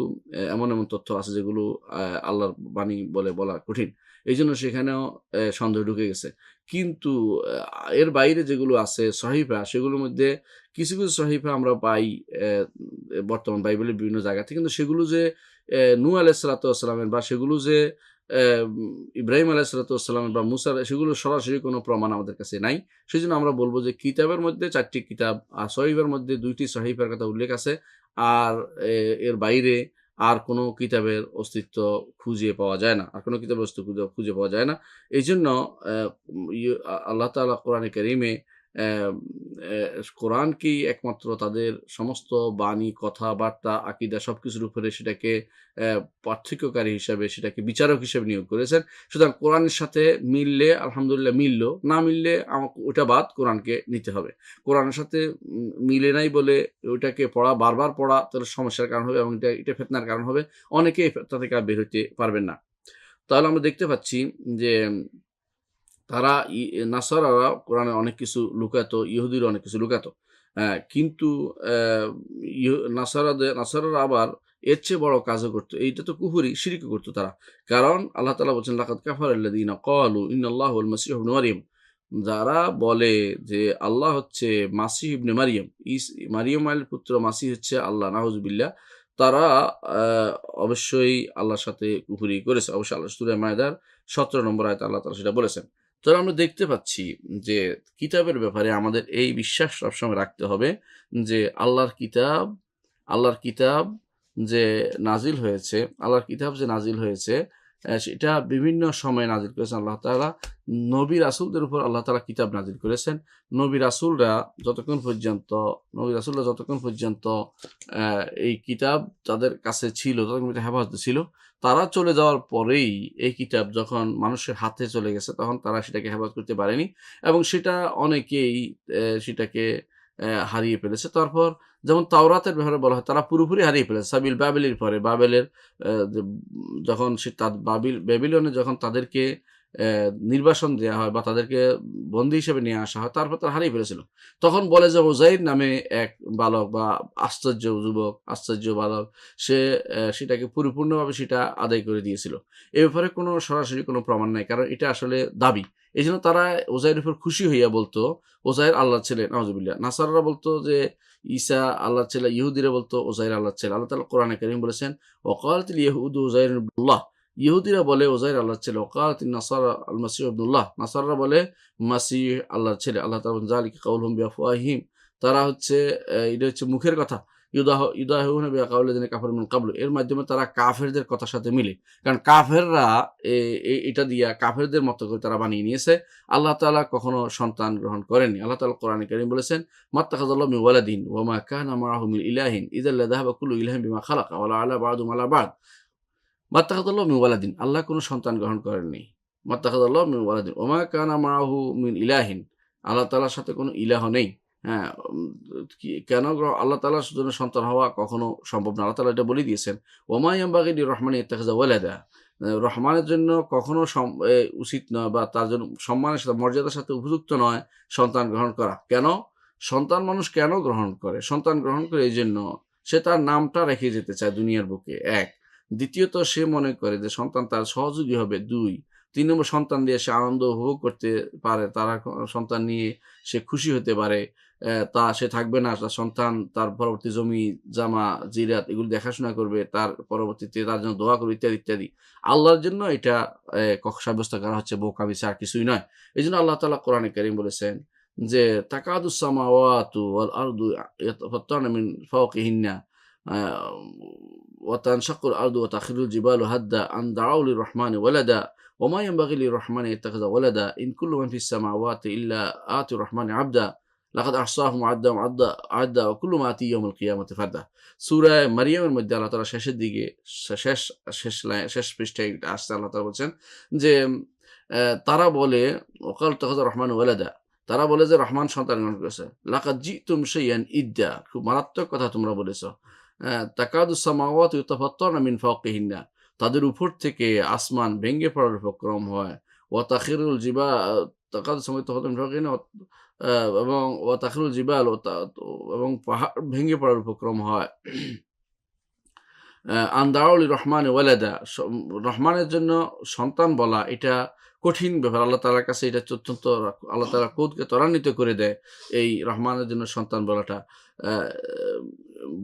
এমন তথ্য আছে যেগুলো আল্লাহর বাণী বলে বলা কঠিন। এইজন্য সেখানেও সন্দেহ ঢুকে গেছে। কিন্তু এর বাইরে যেগুলো আছে সহিফা, সেগুলোর মধ্যে কিছু সহিফা আমরা পাই বর্তমান বাইবেলের বিভিন্ন জায়গা থেকে। কিন্তু সেগুলো যে নূহ আলাইহিস সালাতু ওয়াস সালামের, বা সেগুলো যে ইব্রাহিম আলাইহিস সালাতু ওয়াস সালামের বা মুসার, সেগুলো সরাসরি কোনো প্রমাণ আমাদের কাছে নাই। সেজন্য আমরা বলব যে কিতাবের মধ্যে ৪ টি কিতাব, আর সহিফার মধ্যে ২ টি সহিফার কথা উল্লেখ আছে। আর এর বাইরে আর কোনো কিতাবের অস্তিত্ব খুঁজে পাওয়া যায় না। আর কোনো কিতাবের অস্তিত্ব খুঁজে পাওয়া যায় না। এইজন্য আল্লাহ তাআলা কোরআনে কারীমে অ্যা কোরআনকেই একমাত্র তাদের সমস্ত বাণী, কথাবার্তা, আকীদা সবকিছুর উপরে সেটাকে পার্থক্যকারী হিসাবে, সেটাকে বিচারক হিসেবে নিয়োগ করেছেন। সুতরাং কোরআনের সাথে মিললে আলহামদুলিল্লাহ মিলল, না মিললে ওটা বাদ, কোরআনকে নিতে হবে। কোরআনের সাথে মিলে নাই বলে ওইটাকে বারবার পড়া তাহলে সমস্যার কারণ হবে, এবং এটা ফিতনার কারণ হবে। অনেকেই এই ফিতনা থেকে আর বের হইতে পারবেন না। তাহলে আমরা দেখতে পাচ্ছি যে তারা নাসারারা কোরআনে অনেক কিছু লুকাতো, ইহুদিরা অনেক কিছু লুকাতো। কিন্তু নাসারারা আবার এর চেয়ে বড় কাজও করতো। এইটা তো কুফরি, শিরকও করতো তারা। কারণ আল্লাহ তাআলা বলছেন, লাকাদ কাফারাল্লাযীনা ক্বালু ইন্নাল্লাহা হুয়াল মাসীহু ইবনু মারইয়াম। যারা বলে যে আল্লাহ হচ্ছে মাসীহ ইবনে মারইয়াম, মারইয়ামের পুত্র মাসীহ হচ্ছে আল্লাহ, নাউযুবিল্লাহ। তারা আ অবশ্যই আল্লাহর সাথে কুফরি করেছে। অবশ্যই আল্লাহ সূরা মায়দার ১৭ নম্বর আয়াতে আল্লাহ তাআলা সেটা বলেছেন। তো আমরা দেখতে পাচ্ছি যে কিতাবের ব্যাপারে আমাদের এই বিশ্বাস সবসময় রাখতে হবে যে আল্লাহর কিতাব যে নাজিল হয়েছে, সেটা বিভিন্ন সময়ে নাজিল করেছেন আল্লাহ তাআলা। নবী রাসূলদের উপর আল্লাহ তাআলা কিতাব নাজিল করেছেন। নবী রাসূলরা যতক্ষণ পর্যন্ত এই কিতাব তাদের কাছে ছিল, ততক্ষণ পর্যন্ত হেফাজতে ছিল। তারা চলে যাওয়ার পরেই এই কিতাব যখন মানুষের হাতে চলে গেছে, তখন তারা সেটাকে হেফাজত করতে পারেনি, এবং সেটা অনেকেই সেটাকে হারিয়ে ফেলেছে। তারপর যেমন তাওরাতের ব্যাপারে বলা হয়, তারা পুরোপুরি হারিয়ে ফেলেছে। বাবেলের পরে, বাবেলের যখন ব্যাবিলনে যখন তাদেরকে নির্বাসন দেয়া হয় বা তাদেরকে বন্দী হিসেবে নিয়ে আসা হয়, তারপর তারা হারিয়ে ফেলেছিল। তখন বলে যে উযাইর নামে এক বালক বা আশ্চর্য বালক, সে সেটাকে পরিপূর্ণভাবে সেটা আদায় করে দিয়েছিল। এ ব্যাপারে কোনো সরাসরি কোনো প্রমাণ নাই। কারণ এটা আসলে দাবি। এজন্য তারা উযাইরের উপর খুশি হইয়া বলতো, উযাইর আল্লাহর ছেলে, নাউযুবিল্লাহ। নাসারারা বলতো যে ঈসা আল্লাহর ছেলে, ইহুদিরা বলতো উযাইর আল্লাহর ছেলে। আল্লাহ তাআলা কোরআনে কারীম বলেছেন, ওয়াকালাতিল ইয়াহুদু উযাইরুন ইবনুল্লাহ। ইহুদিরা বলে উযাইর আল্লাহর ছেলে। ওয়াকালাতিন নাসারা আল মাসীহু ইবনুল্লাহ। নাসারারা বলে মাসীহ আল্লাহর ছেলে। আল্লাহ তাআলা বলেন, যালিকা কাউলুহুম বিআফওয়াহিহিম। তারা হচ্ছে এটা হচ্ছে মুখের কথা। ইউদাহিউনা বিকাউলিল্লাযিনা কাফারু মিন ক্বাবলু। এর মাধ্যমে তারা কাফেরদের কথার সাথে মিলে। কারণ কাফেররা এটা দিয়া কাফেরদের মতো করে তারা বানিয়ে নিয়েছে। আল্লাহ তাআলা কখনো সন্তান গ্রহণ করেননি। আল্লাহ তাআলা কোরআনে কারীম বলেছেন, মাত্তাখাযাল্লাহু মিন ওয়ালাদিন ওয়া মা কানা মাআহু মিন ইলাহিন ইযাল লাযাহাবা কুল্লু ইলাহিন বিমা খালাকা ওয়া লা আলা বা'দুহুম আলা বা'দ। মাত্তাখাযাল্লাহু মিন ওয়ালাদিন। আল্লাহ কোনো সন্তান গ্রহণ করেননি। মাত্তাখাযাল্লাহু মিন ওয়ালাদিন ওয়া মা কানা মাআহু মিন ইলাহিন, আল্লাহ তাআলার সাথে কোনো ইলাহ নেই। হ্যাঁ, কেন আল্লাহ তাআলার জন্য সন্তান হওয়া কখনো সম্ভব না। আল্লাহ তাআলা এটা বলে দিয়েছেন, ওয়া মা ইয়ানবাগি লির-রহমানি ইত্তাখিযা ওয়ালাদা। রহমানের জন্য কখনো উচিত নয় বা তার জন্য সম্মানের সাথে মর্যাদার সাথে উপযুক্ত নয় সন্তান গ্রহণ করা। কেন? সন্তান মানুষ কেন গ্রহণ করে? সন্তান গ্রহণ করে এইজন্য সে তার নামটা রেখে যেতে চায় দুনিয়ার বুকে ১। দ্বিতীয়ত সে মনে করে যে সন্তান তার সহযোগী হবে ২। ৩ নম্বর সন্তান দিয়ে সে আনন্দ উপভোগ করতে পারে। তারা সন্তান নিয়ে সে খুশি হতে পারে। সে থাকবে না। তার সন্তান তার পরবর্তী জমি, জামা, জিরাত এগুলো দেখাশোনা করবে। তার পরবর্তীতে তার জন্য দোয়া করবে ইত্যাদি, ইত্যাদি। আল্লাহর জন্য এটা সাব্যস্ত করা হচ্ছে বোকামি ছাড়া আর কিছুই নয়। এজন্য আল্লাহ তাআলা কোরআনে কারীম বলেছেন যে তাকাদুস সামাওয়াতু ওয়াল আরদু ইয়াতাফাত্তারনা মিন ফাওকিহিন্না আ ওয়া তানশাক্কুল আরদু ওয়া তাখিরুল জিবালু হাদ্দা আন দা'উ লির-রহমানি ওয়ালাদা ওয়া মা ইয়ানবাগি লির-রহমানি আন ওয়ালাদা ইন কুল্লু মান ফিস সামাওয়াতি ইল্লা আতির-রহমানি আবদা লাকাদ আহসাহুম ওয়া আদ্দাহুম আদ্দা ওয়া কুল্লু মা আতি ইয়াউমাল কিয়ামাতি ফারদা। সূরা মারইয়ামের মধ্যে আল্লাহ তাআলা শেষের দিকে শেষ পৃষ্ঠায় এটা আসছে, আল্লাহ তাআলা বলছেন যে তারা বলে ওয়াকাল তাখাযা রহমানু ওয়ালাদা, তারা বলে যে রহমান সন্তান গ্রহণ করেছে। লাকাদ জিতুম শাইআন ইদ্দা, খুব মারাত্মক কথা তোমরা বলেছ। তাকাদুস সামাওয়াতু ইয়াতাফাত্তারনা মিন ফাওকিহিন্না, তাদের উপর থেকে আসমান ভেঙে পড়ার উপক্রম হয়। ওয়া তাখিরুল তাকাদুস সামাওয়াতু ইয়াতাফাত্তারনা মিন ফাওকিহিন্না এবং ওয়া তাখিরুল জিবাল এবং পাহাড় ভেঙে পড়ার উপক্রম হয়। আন দা'উ লির-রহমানি ওয়ালাদা, রহমানের জন্য সন্তান বলা এটা কঠিন ব্যাপার। আল্লাহ তাআলার কাছে এটা অত্যন্ত, আল্লাহ তাআলা ক্রোধকে ত্বরান্বিত করে দেয় এই রহমানের জন্য সন্তান বলাটা। আ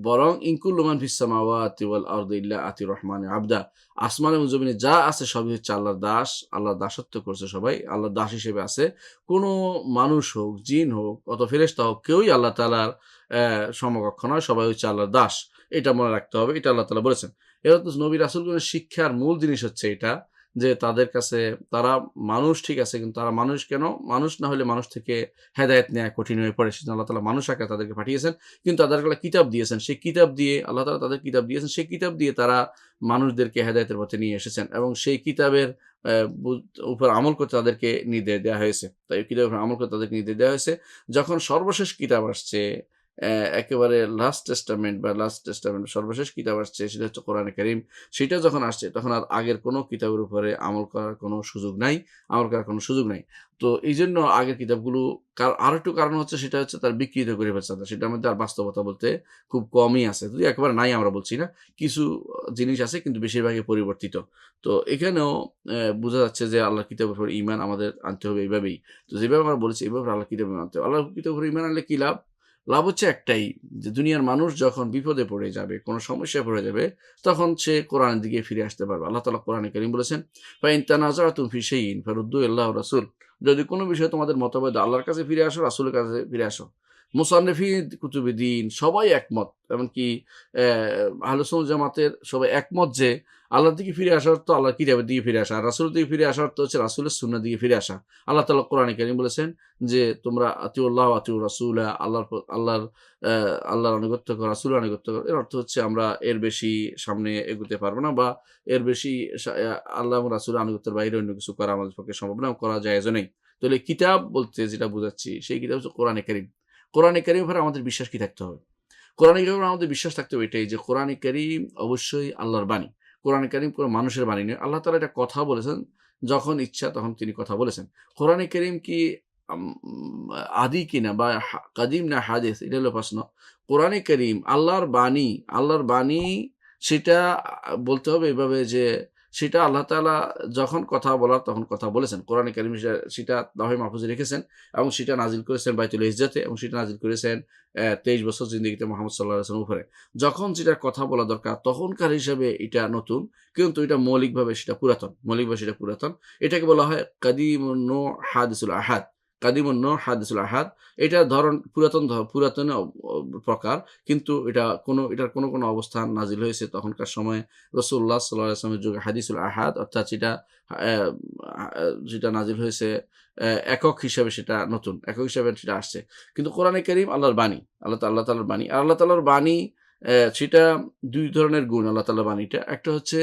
বরং ইন কুল্লু মান ফিস সামাওয়াতি ওয়াল আরদি ইল্লা আতির রহমানি আবদা, আসমান এবং জমিনে যা আছে সবই হচ্ছে আল্লাহর দাস। আল্লাহর দাসত্ব করছে সবাই, আল্লাহর দাস হিসেবে আছে। কোনো মানুষ হোক, জিন হোক, ফেরেশতা হোক, কেউই আল্লাহ তাআলার সমকক্ষ নয়, সবাই হচ্ছে আল্লাহর দাস। এটা মনে রাখতে হবে। এটা আল্লাহ তাআলা বলেছেন। এরা তো নবী রাসূলগণের শিক্ষার মূল জিনিস হচ্ছে এটা, যে তাদের কাছে তারা মানুষ ঠিক আছে, কিন্তু তারা মানুষ কেন? মানুষ না হলে মানুষ থেকে হেদায়েত নেয়া কঠিন হয়ে পড়ে। সেজন্য আল্লাহ তাআলা মানুষ আকারে তাদেরকে পাঠিয়েছেন। কিন্তু তাদেরকে একটা কিতাব দিয়েছেন। সেই কিতাব দিয়ে আল্লাহ তাআলা তাদের কিতাব দিয়েছেন। সেই কিতাব দিয়ে তারা মানুষদেরকে হেদায়েতের পথে নিয়ে এসেছেন এবং সেই কিতাবের উপর আমল করতে তাদেরকে নির্দেশ দেয়া হয়েছে। তাই কিতাবের উপর আমল করতে তাদেরকে নির্দেশ দেয়া হয়েছে। যখন সর্বশেষ কিতাব আসছে, একেবারে লাস্ট টেস্টামেন্ট সর্বশেষ কিতাব আসছে, সেটা হচ্ছে কোরআনে কারীম। সেটা যখন আসছে তখন আর আগের কোনো কিতাবের উপরে আমল করার কোনো সুযোগ নাই, আমল করার কোনো সুযোগ নাই। তো এইজন্য আগের কিতাবগুলো আরেকটু কারণ হচ্ছে, সেটা হচ্ছে তার বিকৃত করে ফেলছে। সেটার মধ্যে আর বাস্তবতা বলতে খুব কমই আছে। যদি একেবারে নাই আমরা বলছি না। কিছু জিনিস আছে কিন্তু বেশিরভাগই পরিবর্তিত। তো এখানেও বোঝা যাচ্ছে যে আল্লাহর কিতাবের উপর ঈমান আমাদের আনতে হবে এইভাবেই। তো যেভাবে আমরা বলেছি এভাবে আল্লাহর কিতাবে আনতে হবে। আল্লাহর কিতাবের উপর ঈমান আনলে কি লাভ? লাভ হচ্ছে একটাই, যে দুনিয়ার মানুষ যখন বিপদে পড়ে যাবে, কোনো সমস্যায় পড়ে যাবে, তখন সে কোরআনের দিকে ফিরে আসতে পারবে। আল্লাহ তাআলা কোরআনে কারীম বলেছেন, ফাইন তানাযাতুম ফি শাইইন ফারুদ্দুহু ইলাল্লাহি ওয়া রাসূল, যদি কোনো বিষয়ে তোমাদের মতভেদ, আল্লাহর কাছে ফিরে আসো, রাসূলের কাছে ফিরে আসো। মুসান্নিফিন কুতুবিদ্দিন সবাই একমত, এমনকি আহলুস সুন্নাহ জামাতের সবাই একমত যে আল্লাহর দিকে ফিরে আসার অর্থ আল্লাহর কিতাবের দিকে ফিরে আসা, আর রাসূলের দিকে ফিরে আসার অর্থ হচ্ছে রাসূলের সুন্নাহর দিকে ফিরে আসা। আল্লাহ তাআলা কোরআনে কারীম বলেছেন যে তোমরা আতিউল্লাহ ওয়া আতিউর রাসূলা, আল্লাহর আনুগত্য করো, রাসূলের আনুগত্য করো। এর অর্থ হচ্ছে আমরা এর বেশি সামনে এগোতে পারবো না, বা এর বেশি আল্লাহ এবং রাসূলের আনুগত্যের বাইরে অন্য কিছু করা আমাদের পক্ষে সম্ভব না, করা জায়েজও নেই। তাহলে কিতাব বলতে যেটা বুঝাচ্ছি, সেই কিতাব হচ্ছে কোরআনে কারীম। কোরআনে কারীমের উপরে আমাদের বিশ্বাস কি থাকতে হবে? কোরআনে কারীমের উপর আমাদের বিশ্বাস থাকতে হবে এটাই, যে কোরআনে কারীম অবশ্যই আল্লাহর বাণী। কোরআনে কারীম কোনো মানুষের বাণী নয়। আল্লাহ তাআলা এটা কথা বলেছেন, যখন ইচ্ছা তখন তিনি কথা বলেছেন। কোরআনে কারীম কি আম আদি কিনা বা কাদিম না হাদিস, এটা হলো প্রশ্ন। কোরআনে কারীম আল্লাহর বাণী, আল্লাহর বাণী সেটা বলতে হবে এভাবে যে সেটা আল্লাহ তাআলা যখন কথা বলার তখন কথা বলেছেন। কোরআনে কারীম সেটা লাওহে মাহফুজে রেখেছেন এবং সেটা নাজিল করেছেন বাইতুল ইজ্জাতে, এবং সেটা নাজিল করেছেন ২৩ বছর জিন্দেগিতে মুহাম্মদ সাল্লাল্লাহু আলাইহি ওয়াসাল্লামের উপরে। যখন যেটার কথা বলা দরকার তখনকার হিসাবে এটা নতুন, কিন্তু এটা মৌলিকভাবে সেটা পুরাতন। এটাকে বলা হয় কাদিমুন নূহ হাদিসুল আহাদ। কাদিমুন নূহ হাদিসুল আহাদ। এটার ধরন পুরাতন প্রকার, কিন্তু এটার কোনো অবস্থান নাজিল হয়েছে তখনকার সময়ে রাসূলুল্লাহ সাল্লাল্লাহু আলাইহি ওয়াসাল্লামের যুগে হাদিসুল আহাদ, অর্থাৎ যেটা নাজিল হয়েছে একক হিসাবে সেটা নতুন, একক হিসাবে সেটা আসছে। কিন্তু কোরআনে কারীম আল্লাহর বাণী, আল্লাহ তাআলার বাণী। আর আল্লাহ তাআলার বাণী সেটা ২ ধরনের গুণ আল্লাহ তাআলার বাণীটা। একটা হচ্ছে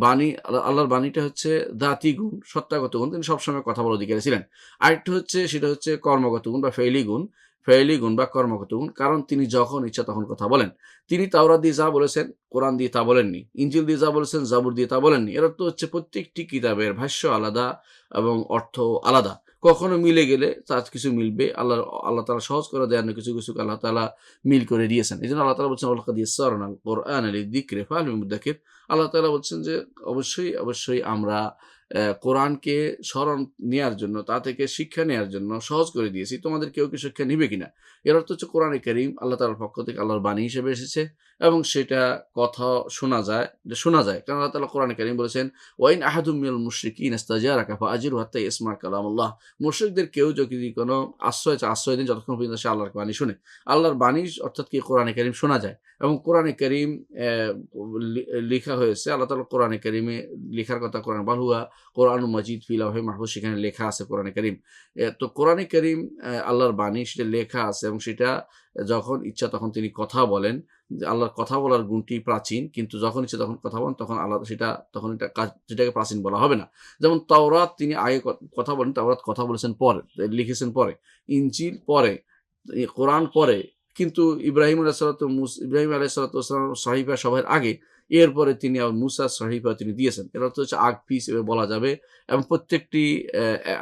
বাণী, আল্লাহর বাণীটা হচ্ছে দাতি গুণ, সত্তাগত গুণ, তিনি সবসময় কথা বলার অধিকারী ছিলেন। আরেকটা হচ্ছে সেটা হচ্ছে কর্মগত গুণ বা ফেইলি গুণ বা কর্মগত গুণ, কারণ তিনি যখন ইচ্ছা তখন কথা বলেন। তিনি তাওরাত দিয়ে যা বলেছেন কোরআন দিয়ে তা বলেননি, ইনজিল দিয়ে যা বলেছেন জাবুর দিয়ে তা বলেননি। এর অর্থ হচ্ছে প্রত্যেকটি কিতাবের ভাষ্য আলাদা এবং অর্থ আলাদা। কখনো মিলে গেলে তার কিছু মিলবে, আল্লাহ তাআলা সহজ করে দেওয়ার জন্য কিছু কিছু আল্লাহ তাআলা মিল করে দিয়েছেন। এই জন্য আল্লাহ তাআলা বলছেন ওয়ালাকাদ ইয়াসসারনাল কুরআনা লিযিকরি ফাহাল মিন মুদ্দাকির। আল্লাহ তাআলা বলছেন যে অবশ্যই আমরা কোরআনকে স্মরণ নেয়ার জন্য, তা থেকে শিক্ষা নেয়ার জন্য সহজ করে দিয়েছি। তোমাদের কেউ কি শিক্ষা নিবে কিনা? এর অর্থ হচ্ছে কোরআনে কারীম আল্লাহ তাআলার পক্ষ থেকে আল্লাহর বাণী হিসেবে এসেছে এবং সেটা কথা শোনা যায়। কারণ আল্লাহ তাআলা কোরআনে কারীম বলেছেন, ওয়াইন আহাদুম মিনাল মুশরিকিনা ইস্তাজারাকা ফাআজিরহু হাত্তা ইয়াসমা কালামাল্লাহ। মুশরিকদের কেউ যদি কোনো আশ্রয় দিন যতক্ষণ পর্যন্ত সে আল্লাহর বাণী শুনে। আল্লাহর বাণী অর্থাৎ কি কোরআনে কারীম শোনা যায় এবং কোরআনে কারীম লিখা হয়েছে। আল্লাহ তাআলা কোরআনে কারীমে লেখার কথা কোরআন বাল হুয়া কোরআনুম মাজিদ ফি লাওহে মাহফুজ, সেখানে লেখা আছে কোরআনে কারীম। তো কোরআনে কারীম আল্লাহর বাণী, সেটা লেখা আছে এবং সেটা যখন ইচ্ছা তখন তিনি কথা বলেন। যে আল্লাহর কথা বলার গুণটি প্রাচীন, কিন্তু যখন ইচ্ছা তখন কথা বলেন, তখন আল্লাহ তখন সেটাকে প্রাচীন বলা হবে না। যেমন তাওরাত তিনি আগে কথা বলেন, তাওরাত কথা বলেছেন পরে, লিখেছেন পরে, ইনজিল পরে, কোরআন পরে, কিন্তু ইব্রাহিম আলাইহিস সালাতু ওয়াসসালাম সহিফা সবার আগে, এরপরে তিনি আবার মুসার সহিফা তিনি দিয়েছেন। এর অর্থ হচ্ছে আগ পিছ এভাবে বলা যাবে এবং প্রত্যেকটি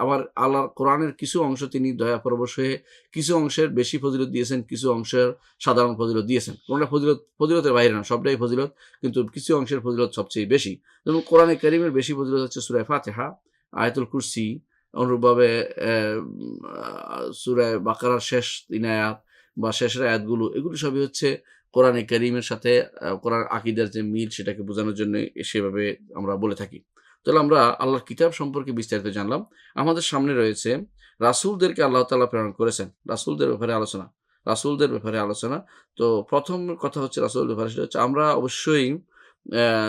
আবার আল্লাহর কোরআনের কিছু অংশ তিনি দয়াপরবশ হয়ে কিছু অংশের বেশি ফজিলত দিয়েছেন, কিছু অংশের সাধারণ ফজিলত দিয়েছেন। কোনটা ফজিলতের বাইরে না, সবটাই ফজিলত, কিন্তু কিছু অংশের ফজিলত সবচেয়ে বেশি। যেমন কোরআনে কারীমের বেশি ফজিলত হচ্ছে সূরা ফাতিহা, আয়াতুল কুরসি, অনুরূপভাবে সূরা বাকারার শেষ ৩ আয়াত বা শেষের আয়াতগুলো, এগুলো সবই হচ্ছে কোরআনে কারীমের সাথে কোরআন আকীদার যে মিল সেটাকে বোঝানোর জন্য সেভাবে আমরা বলে থাকি। তাহলে আমরা আল্লাহর কিতাব সম্পর্কে বিস্তারিত জানলাম। আমাদের সামনে রয়েছে রাসূলদেরকে আল্লাহ তাআলা প্রেরণ করেছেন। রাসূলদের ব্যাপারে আলোচনা। তো প্রথম কথা হচ্ছে রাসূলের ব্যাপারে, সেটা হচ্ছে আমরা অবশ্যই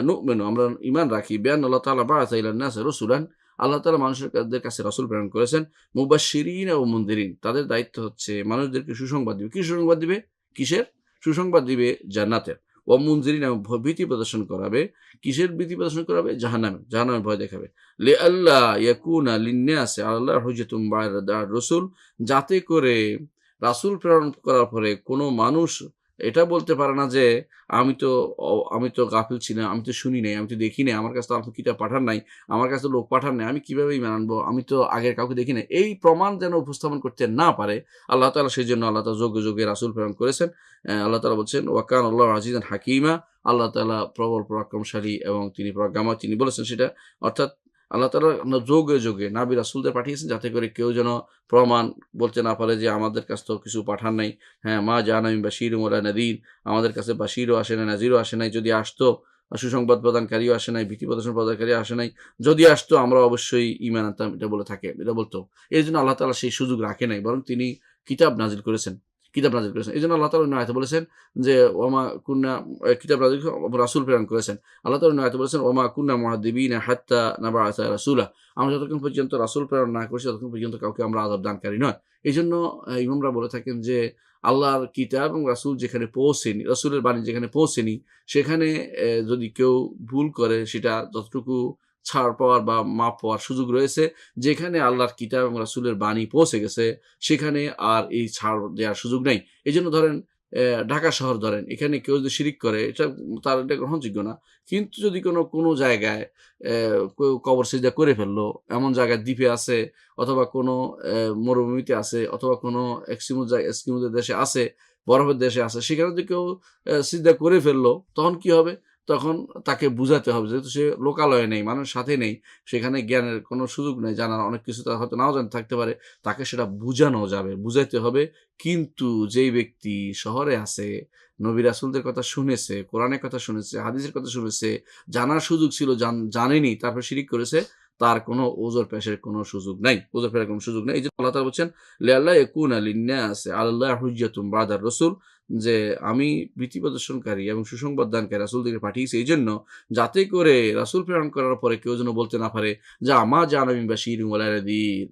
নু'মিনু, আমরা ঈমান রাখি বিআন্না আল্লাহ তাআলা বা'আসা ইলান নাসি রাসূলান, আল্লাহ তাআলা মানুষদের কাছে রাসূল প্রেরণ করেছেন। মুবাশশিরিনা ওয়া মুনদিরিন, তাদের দায়িত্ব হচ্ছে মানুষদেরকে সুসংবাদ দিবে। কি সুসংবাদ দিবে? কিসের? সুসংবাদ দিবে জান্নাতের। ওয়া মুনজিরিনা, ভীতি প্রদর্শন করাবে। কিসের ভীতি প্রদর্শন করাবে? জাহান্নামের ভয় দেখাবে। লিআল্লা ইয়াকুনা লিন-নাসি আলাল্লাহি হুজ্জাতুম বা'দা রাসূল, যাতে করে রাসূল প্রেরণ করার পরে কোনো মানুষ এটা বলতে পারে না যে আমি তো গাফিল ছিলাম, আমি তো শুনি নাই, আমি তো দেখি নাই, আমার কাছে তো আপনি কিতাব পাঠান নাই, আমার কাছে তো লোক পাঠান নাই, আমি কিভাবে ঈমান আনবো? আমি তো আগের কাউকে দেখি নাই। এই প্রমাণ যেন উপস্থাপন করতে না পারে আল্লাহ তাআলা, সেজন্য আল্লাহ তাআলা যুগে রাসূল প্রেরণ করেছেন। আল্লাহ তাআলা বলছেন ওয়া কানা আল্লাহু আজিজান হাকীমা, আল্লাহ তাআলা প্রবল পরাক্রমশালী এবং তিনি প্রজ্ঞাময়, তিনি বলেছেন সেটা। অর্থাৎ আল্লাহ তাআলা যুগে নবী রাসূলদের পাঠিয়েছেন যাতে করে কেউ যেন প্রমাণ বলতে না পারে যে আমাদের কাছে তো কিছু পাঠান নাই। হ্যাঁ, মা জাআনা মিন বাশীরিন ওয়ালা নাযীর, আমাদের কাছে বাশীরও আসে নাই, নাযীরও আসে নাই। যদি আসতো, সুসংবাদ প্রদানকারীও আসে নাই, ভীতি প্রদানকারী আসে নাই। যদি আসতো আমরা অবশ্যই ঈমান আনতাম, এটা বলতো। এজন্য আল্লাহ তাআলা সেই সুযোগ রাখে নাই, বরং তিনি কিতাব নাযিল করেছেন। এজন্য আল্লাহ তাআলা অন্য আয়াতে বলেছেন যে ওয়ামা কুন্না, কিতাব নাযিল, রাসূল প্রেরণ করেছেন। আল্লাহ তাআলা অন্য আয়াতে বলেছেন ওয়ামা কুন্না মুআযিবিনা হাত্তা নাবআসা রাসূলা, আমরা যতক্ষণ পর্যন্ত রাসূল প্রেরণ না করছি ততক্ষণ পর্যন্ত কাউকে আমরা আযাব দানকারী নয়। এজন্য ইমামরা বলে থাকেন যে আল্লাহর কিতাব এবং রাসূল যেখানে পৌঁছেনি, রাসূলের বাণী যেখানে পৌঁছেনি, সেখানে যদি কেউ ভুল করে সেটা যতটুকু ছাড় পাওয়ার বা মাপ পাওয়ার সুযোগ রয়েছে। যেখানে আল্লাহর কিতাব এবং রাসূলের বাণী পৌঁছে গেছে সেখানে আর এই ছাড় দেওয়ার সুযোগ নাই। এজন্য ধরেন ঢাকা শহর ধরেন, এখানে কেউ যদি শিরিক করে এটা গ্রহণযোগ্য না। কিন্তু যদি কোনো জায়গায় কেউ কবর সিজদা করে ফেললো, এমন জায়গায় দ্বীপে আছে অথবা কোনো মরুভূমিতে আছে অথবা কোনো এস্কিমোদের দেশে আছে, বরফের দেশে আছে, সেখানে যদি কেউ সিজদা করে ফেললো, তখন কি হবে? তখন তাকে বুঝাতে হবে, যেহেতু সে লোকালয়ে নেই, মানুষের সাথে নেই, সেখানে জ্ঞানের কোনো সুযোগ নেই, জানার অনেক কিছু তার হয়তো নাও জানতে থাকতে পারে, তাকে সেটা বুঝানো যাবে, বুঝাইতে হবে। কিন্তু যেই ব্যক্তি শহরে আছে, নবী রাসূলদের কথা শুনেছে, কোরআনের কথা শুনেছে, হাদিসের কথা শুনেছে, জানার সুযোগ ছিল, জানেনি, তারপর শিরিক করেছে, তার কোনো ওজর পেশের কোনো সুযোগ নাই। এইজন্য আল্লাহ তাআলা বলছেন লিআল্লা ইয়াকুনা লিন-নাসি আলাল্লাহি হুজ্জাতুম বা'দার রাসূল, যে আমি ভীতি প্রদর্শনকারী এবং সুসংবাদ দানকারী রাসূলদেরকে পাঠিয়েছি এইজন্য, যাতে করে রাসূল প্রেরণ করার পরে কেউ যেন বলতে না পারে যে মা জাআনা মিন বাশীরিন ওয়ালা নাযীর,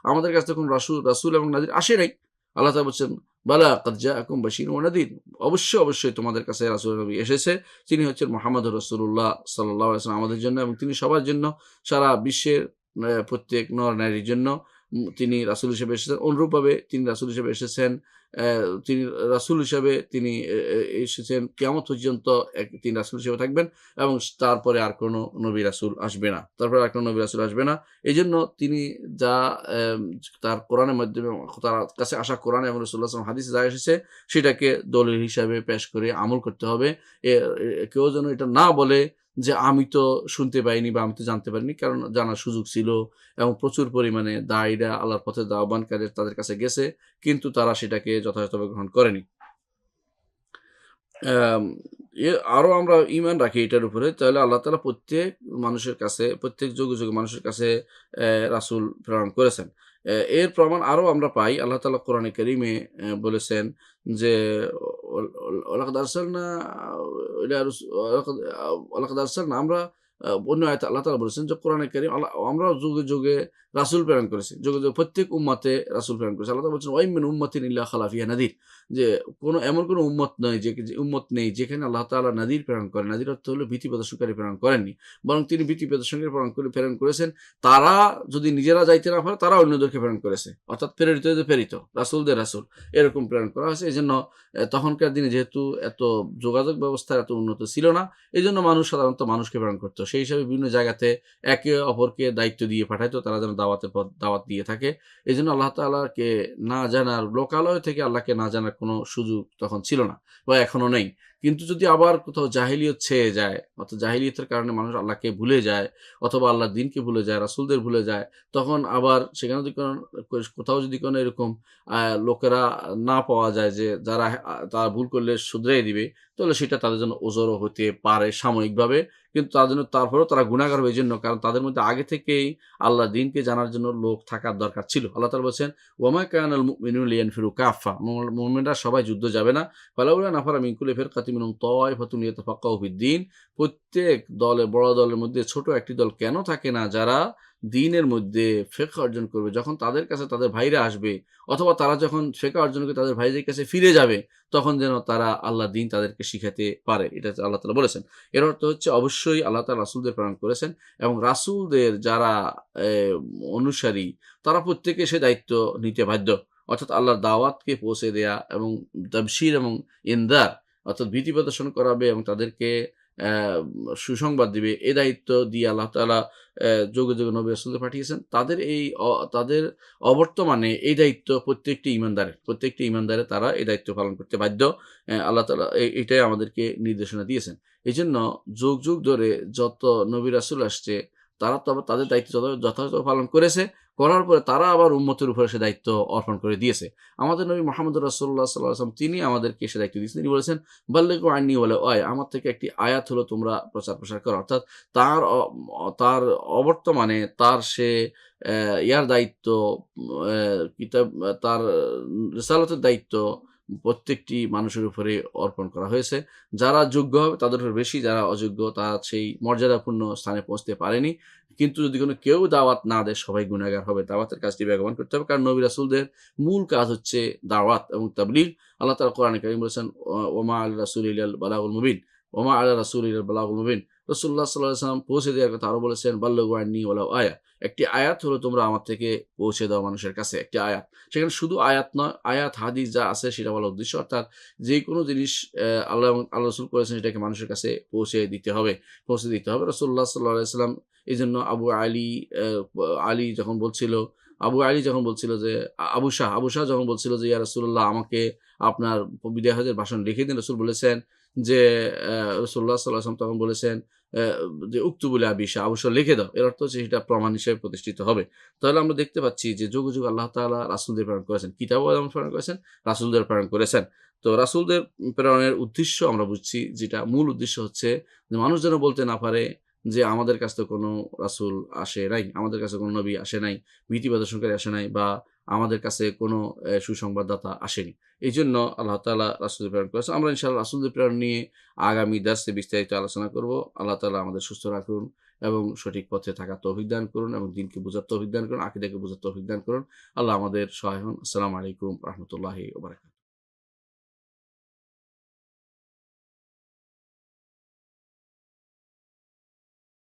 আমাদের কাছে তো কোনো রাসূল এবং নাযীর আসে নাই। আল্লাহ তাআলা বলছেন বালা কাদ জাআকুম বাশীরুন ওয়া নাযীর, অবশ্যই অবশ্যই তোমাদের কাছে রাসূল নবী এসেছে, তিনি হচ্ছেন মুহাম্মদুর রাসূলুল্লাহ সাল্লাল্লাহু আলাইহি ওয়াসাল্লাম আমাদের জন্য, এবং তিনি সবার জন্য, সারা বিশ্বের প্রত্যেক নর নারীর জন্য তিনি রাসূল হিসেবে এসেছেন। অনুরূপভাবে তিনি রাসূল হিসেবে এসেছেন, তিনি রাসূল হিসেবে তিনি এসেছেন কিয়ামত পর্যন্ত, তিনি রাসূল হিসেবে থাকবেন, এবং তারপরে আর কোনো নবী রাসূল আসবে না। তারপরে আর কোনো নবী রাসূল আসবে না। এজন্য তিনি যা তার কোরআনের মাধ্যমে তার কাছে আসা কোরআন এবং রাসূলুল্লাহ সাল্লাল্লাহু আলাইহি ওয়াসাল্লাম হাদিসে যা এসেছে সেটাকে দলিল হিসাবে পেশ করে আমল করতে হবে। এ এ কেউ যেন এটা না বলে যে আমি তো শুনতে পাইনি বা আমি তো জানতে পারিনি। কারণ জানার সুযোগ ছিল এবং প্রচুর পরিমাণে দায়ীরা আল্লাহর পথে আহ্বানকারী তাদের কাছে গেছে, কিন্তু তারা সেটাকে যথাযথভাবে গ্রহণ করেনি। আম আরো আমরা ঈমান রাখি এটার উপরে, তাহলে আল্লাহ তাআলা প্রত্যেক মানুষের কাছে, প্রত্যেক যুগে, যুগে মানুষের কাছে রাসূল প্রেরণ করেছেন। এর প্রমাণ আরো আমরা পাই। আল্লাহ তাআলা কোরআনে কারীমে বলেছেন যে ওয়ালাকাদ আরসালনা ইলা রাস ওয়ালাকাদ আরসালনা, আমরা অন্য আয়াতে আল্লাহ তাআলা বলেছেন যে কোরআনে কারীম আমরা যুগে, যুগে রাসূল প্রেরণ করেছি। যুগে, যুগে প্রত্যেক উম্মতে রাসূল প্রেরণ করেছি। আল্লাহ তাআলা বলছেন ওয়া মিন উম্মাতিন ইল্লা খালা ফিহা নাযীর, যে এমন কোন উম্মত নয় যে উম্মত নেই যেখানে আল্লাহ তাআলা নাযীর প্রেরণ করেন। নাযীর অর্থ হলো ভীতি প্রদর্শনকারী প্রেরণ করেননি। বরং তিনি ভীতি প্রদর্শনকারী প্রেরণ করেছেন। তারা যদি নিজেরা যাইতে না পারে তারা অন্যদেরকে প্রেরণ করেছে। অর্থাৎ প্রেরিতদের প্রেরিত, রাসূলদের রাসূল এরকম প্রেরণ করা হয়েছে। এজন্য তখনকার দিনে যেহেতু এত যোগাযোগ ব্যবস্থা এত উন্নত ছিল না, এজন্য মানুষ সাধারণত মানুষকে প্রেরণ করত। সেই হিসাবে বিভিন্ন জায়গাতে একে অপরকে দায়িত্ব দিয়ে পাঠাইতো, তারা যেন দাওয়াত দিয়ে থাকে। এজন্য আল্লাহ তাআলাকে না জানার, লোকালয় থেকে আল্লাহকে না জানার কোনো সুযোগ তখন ছিল না বা এখনো নেই। কিন্তু যদি আবার কোথাও জাহিলিয়ত ছেয়ে যায়, অর্থাৎ জাহিলিয়তের কারণে মানুষ আল্লাহকে ভুলে যায় অথবা আল্লাহর দ্বীনকে ভুলে যায়, রাসূলদের ভুলে যায়, তখন আবার সেখানে যদি কোথাও যদি কোনো এরকম লোকেরা না পাওয়া যায় যে যারা তারা ভুল করলে শুধরাই দিবে, তাহলে সেটা তাদের জন্য ওজরও হতে পারে সাময়িকভাবে। কিন্তু তার জন্য তারপরেও তারা গুনাহগার হবে এজন্য, কারণ তাদের মধ্যে আগে থেকেই আল্লাহর দ্বীনকে জানার জন্য লোক থাকার দরকার ছিল। আল্লাহ তাআলা বলছেন ওয়ামা কানাল মুমিনুনা লিয়ানফিরু কাফা, মুমিনরা সবাই যুদ্ধ যাবে না। ফালাউলা নাফারা মিন কুল্লি ফিরকাতিন মিনহুম তায়ফাতুন লিয়াতাফাক্কাহু ফিদ-দীন, প্রত্যেক দলে, বড় দলের মধ্যে ছোট একটি দল কেন থাকে না যারা দ্বীনের মধ্যে ফিকহ অর্জন করবে। যখন তাদের কাছে তাদের ভাইরা আসবে অথবা তারা যখন ফিকহ অর্জন করে তাদের ভাইদের কাছে ফিরে যাবে, তখন যেন তারা আল্লাহর দ্বীন তাদেরকে শিখাতে পারে। এটা আল্লাহ তাআলা বলেছেন। এর অর্থ হচ্ছে অবশ্যই আল্লাহ তাআলা রাসূলদের প্রেরণ করেছেন এবং রাসূলদের যারা অনুসারী তারা প্রত্যেকে সে দায়িত্ব নিতে বাধ্য। অর্থাৎ আল্লাহর দাওয়াতকে পৌঁছে দেয়া এবং তাবশীর এবং ইনযার, অর্থাৎ ভীতি প্রদর্শন করাবে এবং তাদেরকে অ্যা সুসংবাদ দিবে। এ দায়িত্ব দিয়ে আল্লাহ তাআলা যুগে, যুগে নবী রাসূলদের পাঠিয়েছেন। তাদের অবর্তমানে এই দায়িত্ব প্রত্যেকটি ঈমানদারের। প্রত্যেকটি ঈমানদারের তারা এই দায়িত্ব পালন করতে বাধ্য। আল্লাহ তাআলা এটাই আমাদেরকে নির্দেশনা দিয়েছেন। এজন্য যুগ, যুগ ধরে যত নবী রাসূল আসছে তারা তো আবার তাদের দায়িত্ব যথাযথভাবে পালন করেছে। করার পরে তারা আবার উম্মতের উপরে সে দায়িত্ব অর্পণ করে দিয়েছে। আমাদের নবী মুহাম্মদুর রাসূলুল্লাহ সাল্লাল্লাহু আলাইহি ওয়াসাল্লাম তিনি আমাদেরকে সে দায়িত্ব দিয়েছেন। তিনি বলেছেন বাল্লিগু আন্নী ওয়ালাউ আয়া, আমার থেকে একটি আয়াত হলো তোমরা প্রচার করো। অর্থাৎ তার তার অবর্তমানে তার সে ইয়ার দায়িত্ব, কিতাব, তার রিসালাতের দায়িত্ব প্রত্যেকটি মানুষের উপরে অর্পণ করা হয়েছে। যারা যোগ্য হবে তাদের উপর বেশি, যারা অযোগ্য তারা সেই মর্যাদাপূর্ণ স্থানে পৌঁছতে পারেনি। কিন্তু যদি কেউ দাওয়াত না দেয় সবাই গুনাহগার হবে। দাওয়াতের কাজটি বেগবান করতে হবে। কারণ নবী রাসূলদের মূল কাজ হচ্ছে দাওয়াত এবং তাবলীগ। আল্লাহ তাআলা কোরআনে কারীম বলেছেন ওমা আলা রাসূলি ইল্লাল বালাগুল মুবিন। ওমা আলা রাসূলি ইল্লাল বালাগুল মুবিন। রাসূলুল্লাহ সাল্লাল্লাহু আলাইহি ওয়াসাল্লাম পৌঁছে দেওয়ার কথা আরো বলেছেন বাল্লিগু আন্নী ওয়ালাউ আয়া। একটি আয়াত হলো তোমরা আমার থেকে পৌঁছে দাও মানুষের কাছে, একটি আয়াত। সেখানে শুধু আয়াত নয়, আয়াত হাদিস যা আছে সেটা বলার উদ্দেশ্য, অর্থাৎ যেকোনো জিনিস আল্লাহ রাসূল করেছেন সেটাকে মানুষের কাছে পৌঁছে দিতে হবে। রাসূলুল্লাহ সাল্লাল্লাহু আলাইহি ওয়াসাল্লাম এজন্য আবু আলী যখন বলছিল যে আবু শাহ যখন বলছিল যে ইয়া রাসূলুল্লাহ আমাকে আপনার বিদায় হজের ভাষণ লিখে দিন। রাসূল বলেছেন যে রাসূলুল্লাহ সাল্লাল্লাহু আলাইহি ওয়াসাল্লাম তখন বলেছেন যে উক্তুবু লি আবি শাহ, আবু শাহ লিখে দাও। এর অর্থ হচ্ছে সেটা প্রমাণ হিসেবে প্রতিষ্ঠিত হবে। তাহলে আমরা দেখতে পাচ্ছি যে যুগে, যুগে আল্লাহ তাআলা রাসূলদের প্রেরণ করেছেন। কিতাবও যেমন প্রেরণ করেছেন, রাসূলদের প্রেরণ করেছেন। তো রাসূলদের প্রেরণের উদ্দেশ্য আমরা বুঝছি, যেটা মূল উদ্দেশ্য হচ্ছে যে মানুষ যেন বলতে না পারে যে আমাদের কাছে তো কোনো রাসূল আসে নাই, আমাদের কাছে কোনো নবী আসে নাই, ভীতি প্রদর্শনকারী আসে নাই বা আমাদের কাছে কোনো সুসংবাদদাতা আসেনি। এইজন্য আল্লাহ তাআলা রাসূলদের প্রেরণ করেছেন। আমরা ইনশাআল্লাহ রাসূলদের প্রেরণ নিয়ে আগামী দার্সে বিস্তারিত আলোচনা করব। আল্লাহ তাআলা আমাদের সুস্থ রাখুন এবং সঠিক পথে থাকার তৌফিক দান করুন এবং দ্বীনকে বুঝার তৌফিক দান করুন, আকীদাকে বুঝার তৌফিক দান করুন। আল্লাহ আমাদের সহায় হন। আসসালামু আলাইকুম ওয়া রাহমাতুল্লাহি ওয়া বারাকাতুহু।